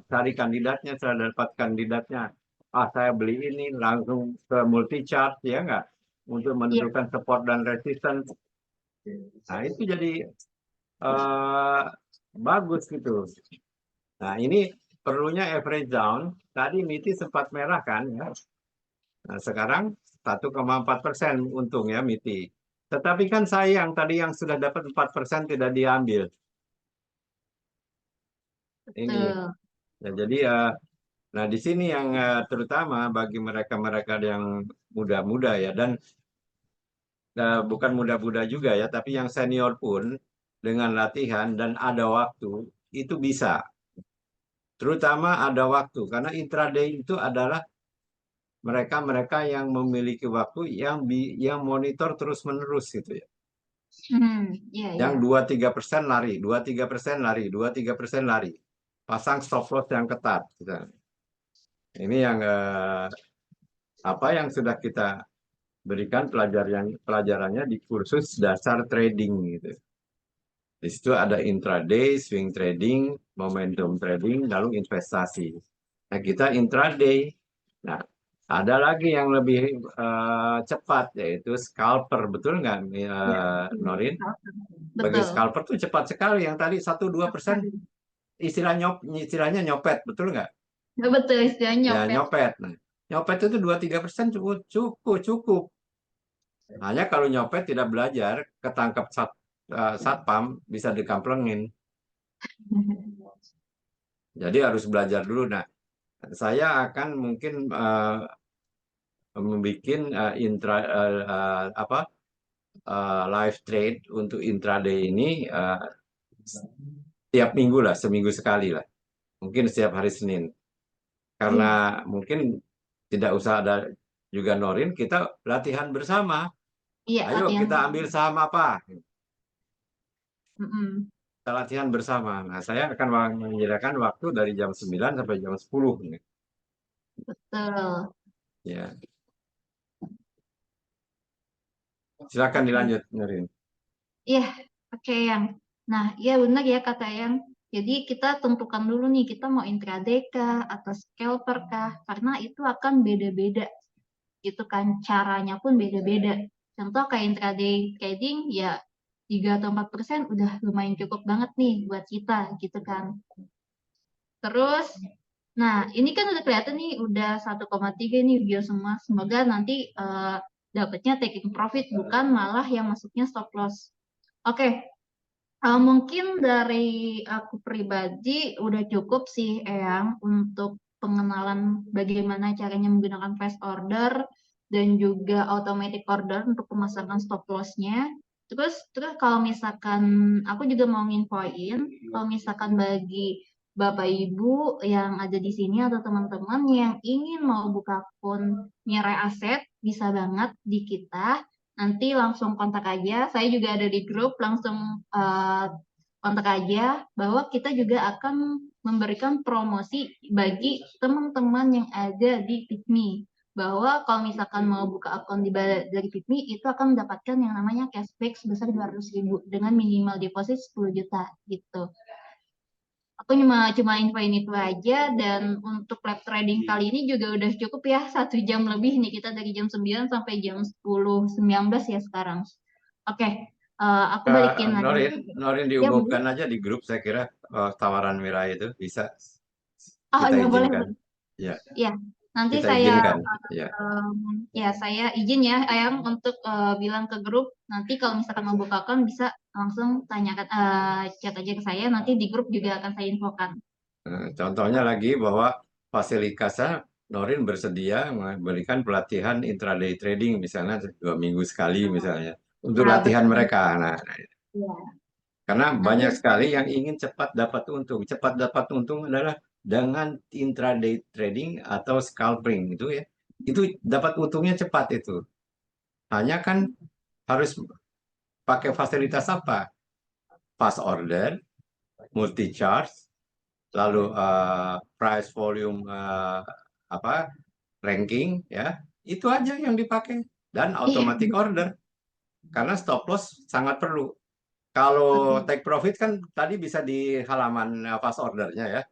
cari kandidatnya, setelah dapat kandidatnya, saya beli ini, langsung ke multi chart, ya nggak, untuk Iya. menentukan support dan resistance. Nah, itu jadi eh, bagus gitu. Nah, ini perlunya average down. Tadi MITI sempat merah kan ya. Nah, sekarang 1,4% untung ya MITI. Tetapi kan sayang tadi yang sudah dapat 4% tidak diambil. Ini. Betul. Ya, jadi nah di sini yang terutama bagi mereka-mereka yang muda-muda ya, dan bukan muda-muda juga ya, tapi yang senior pun dengan latihan dan ada waktu itu bisa. Terutama ada waktu, karena intraday itu adalah mereka-mereka yang memiliki waktu yang monitor terus-menerus gitu ya. Iya, Yang iya. 2-3% lari, 2-3% lari, 2-3% lari. Pasang stop loss yang ketat gitu. Ini yang apa yang sudah kita berikan pelajarannya di kursus dasar trading gitu. Di situ ada intraday, swing trading, momentum trading, lalu investasi. Nah, kita intraday. Nah, ada lagi yang lebih cepat, yaitu scalper. Betul nggak, Iya. Norin? Bagi Betul. scalper tuh cepat sekali. Yang tadi 1-2% istilahnya nyopet. Betul nggak? Betul, istilahnya Ya, nyopet. nyopet. Nah, nyopet itu 2-3% cukup. Hanya kalau nyopet tidak belajar, ketangkep satpam, bisa dikamplengin. Jadi harus belajar dulu. Nah, saya akan mungkin membuat live trade untuk intraday ini tiap minggu lah, seminggu sekali lah. Mungkin setiap hari Senin. Iya. Karena mungkin tidak usah ada juga Norin, kita latihan bersama. Iya, Ayo latihan. kita ambil saham apa? Mm-mm. Kita latihan bersama. Nah, saya akan menyediakan waktu dari jam 9 sampai jam 10. Betul. Ya, silakan Oke. dilanjut, Norin. Iya, oke yang. Nah, iya benar ya kata yang. Jadi kita tentukan dulu nih kita mau intraday kah atau scalper kah, karena itu akan beda-beda. Gitu kan caranya pun beda-beda. Contoh kayak intraday trading ya 3 atau 4% udah lumayan cukup banget nih buat kita gitu kan. Terus, nah ini kan udah kelihatan nih udah 1,3 nih video semua. Semoga nanti dapatnya taking profit bukan malah yang masuknya stop loss. Oke, mungkin dari aku pribadi udah cukup sih Eyang untuk pengenalan bagaimana caranya menggunakan fast order dan juga automatic order untuk pemasangan stop loss-nya. Terus kalau misalkan aku juga mau nginfoin, kalau misalkan bagi Bapak Ibu yang ada di sini atau teman-teman yang ingin mau buka akun Mirai Aset, bisa banget di kita. Nanti langsung kontak aja. Saya juga ada di grup, langsung kontak aja bahwa kita juga akan memberikan promosi bagi teman-teman yang ada di Pikmi. Bahwa kalau misalkan mau buka akun dari Pikmi, itu akan mendapatkan yang namanya cashback sebesar 200.000 dengan minimal deposit 10 juta gitu. Aku cuma infoin itu aja, dan untuk live trading kali ini juga udah cukup ya, 1 jam lebih nih, kita dari jam 9 sampai jam 10.19 ya sekarang. Oke, aku balikin lagi. Norin Ya, Bu. diumumkan aja di grup, saya kira tawaran Mira itu bisa Oh kita iya, boleh. izinkan. Ya, Ya, nanti kita saya izinkan. Ya. saya izin ya Ayang untuk bilang ke grup, nanti kalau misalkan mau buka akun bisa langsung tanyakan, chat aja ke saya, nanti di grup juga akan saya infokan. Contohnya lagi bahwa fasilitasnya Norin bersedia memberikan pelatihan intraday trading misalnya 2 minggu sekali misalnya untuk Nah, latihan betul. mereka. Nah, Ya, karena nanti banyak sekali yang ingin cepat dapat untung. Cepat dapat untung adalah dengan intraday trading atau scalping itu ya. itu dapat untungnya cepat itu. Hanya kan harus pakai fasilitas apa? Fast order, multi charge, lalu price volume apa ranking ya. Itu aja yang dipakai dan Iya, automatic order karena stop loss sangat perlu. Kalau betul. take profit kan tadi bisa di halaman fast ordernya ya.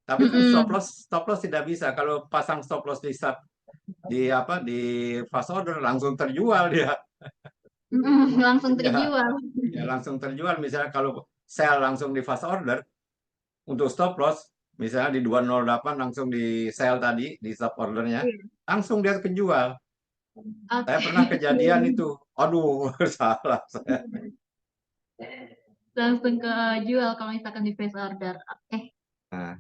Tapi kan Mm-mm. stop loss tidak bisa. Kalau pasang stop loss di fast order langsung terjual dia. Mm-mm. Langsung Ya, terjual. ya langsung terjual. Misalnya kalau sell langsung di fast order untuk stop loss, misalnya di 208 langsung di sell tadi di stop ordernya, Iya. langsung dia kejual. Saya Oke. pernah kejadian itu. Aduh, salah saya. Langsung ke jual kalau misalkan di face order. Oke. Nah,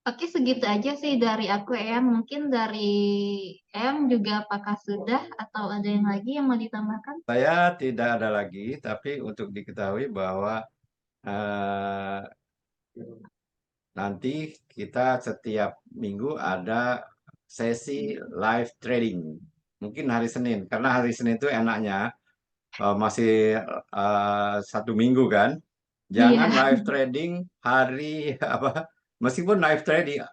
Oke, segitu aja sih dari aku, Em. Mungkin dari Em juga apakah sudah atau ada yang lagi yang mau ditambahkan? saya tidak ada lagi, tapi untuk diketahui bahwa eh, nanti kita setiap minggu ada sesi live trading. Mungkin hari Senin, karena hari Senin itu enaknya masih 1 minggu kan. Jangan Iya. live trading hari apa? Meskipun live trading,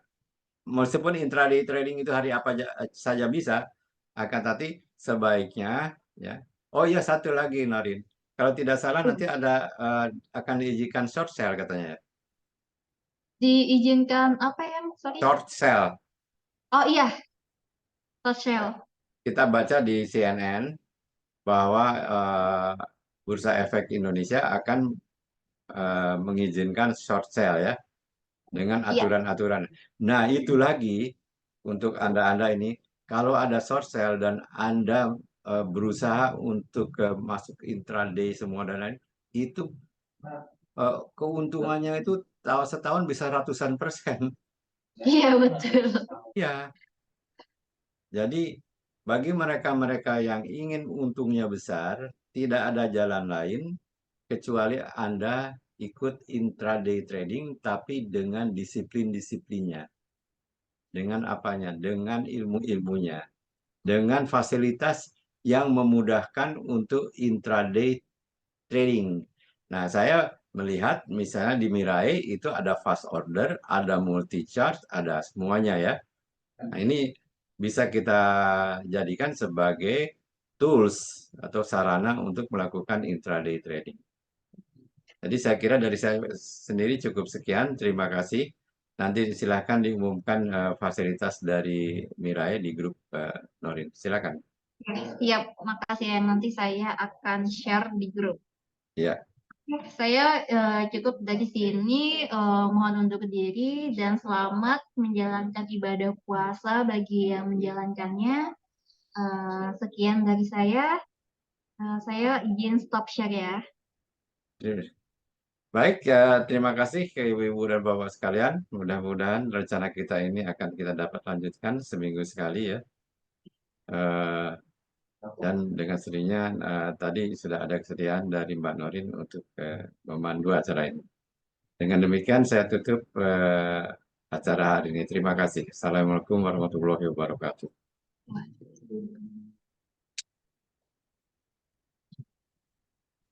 meskipun intraday trading itu hari apa saja bisa, akan tapi sebaiknya ya. Oh iya satu lagi Narin, kalau tidak salah nanti ada akan diizinkan short sale katanya. Ya. Diizinkan apa ya? Sorry. Short sale. Oh iya, social. Kita baca di CNN bahwa Bursa Efek Indonesia akan mengizinkan short sale ya dengan Iya. aturan-aturan. Nah, itu lagi untuk Anda-Anda ini kalau ada short sale dan Anda berusaha untuk masuk intraday semua dan lain itu keuntungannya itu setahun bisa ratusan persen. Iya, betul. Ya, jadi bagi mereka-mereka yang ingin untungnya besar, tidak ada jalan lain kecuali Anda ikut intraday trading tapi dengan disiplin-disiplinnya. Dengan apanya? Dengan ilmu-ilmunya. Dengan fasilitas yang memudahkan untuk intraday trading. Nah, saya melihat misalnya di Mirai itu ada fast order, ada multi chart, ada semuanya ya. Nah, ini bisa kita jadikan sebagai tools atau sarana untuk melakukan intraday trading. Jadi saya kira dari saya sendiri cukup sekian. Terima kasih. Nanti silakan diumumkan fasilitas dari Mirai di grup Norin. Silakan. Siap, makasih ya. Nanti saya akan share di grup. Ya, Saya cukup dari sini. Mohon undur diri dan selamat menjalankan ibadah puasa bagi yang menjalankannya. Sekian dari saya. Saya izin stop share ya. baik ya. Terima kasih ke ibu-ibu dan bapak sekalian. Mudah-mudahan rencana kita ini akan kita dapat lanjutkan seminggu sekali ya. Eh, dan dengan sendirinya tadi sudah ada kesediaan dari Mbak Norin untuk memandu acara ini. Dengan demikian saya tutup acara hari ini. Terima kasih. Assalamualaikum warahmatullahi wabarakatuh.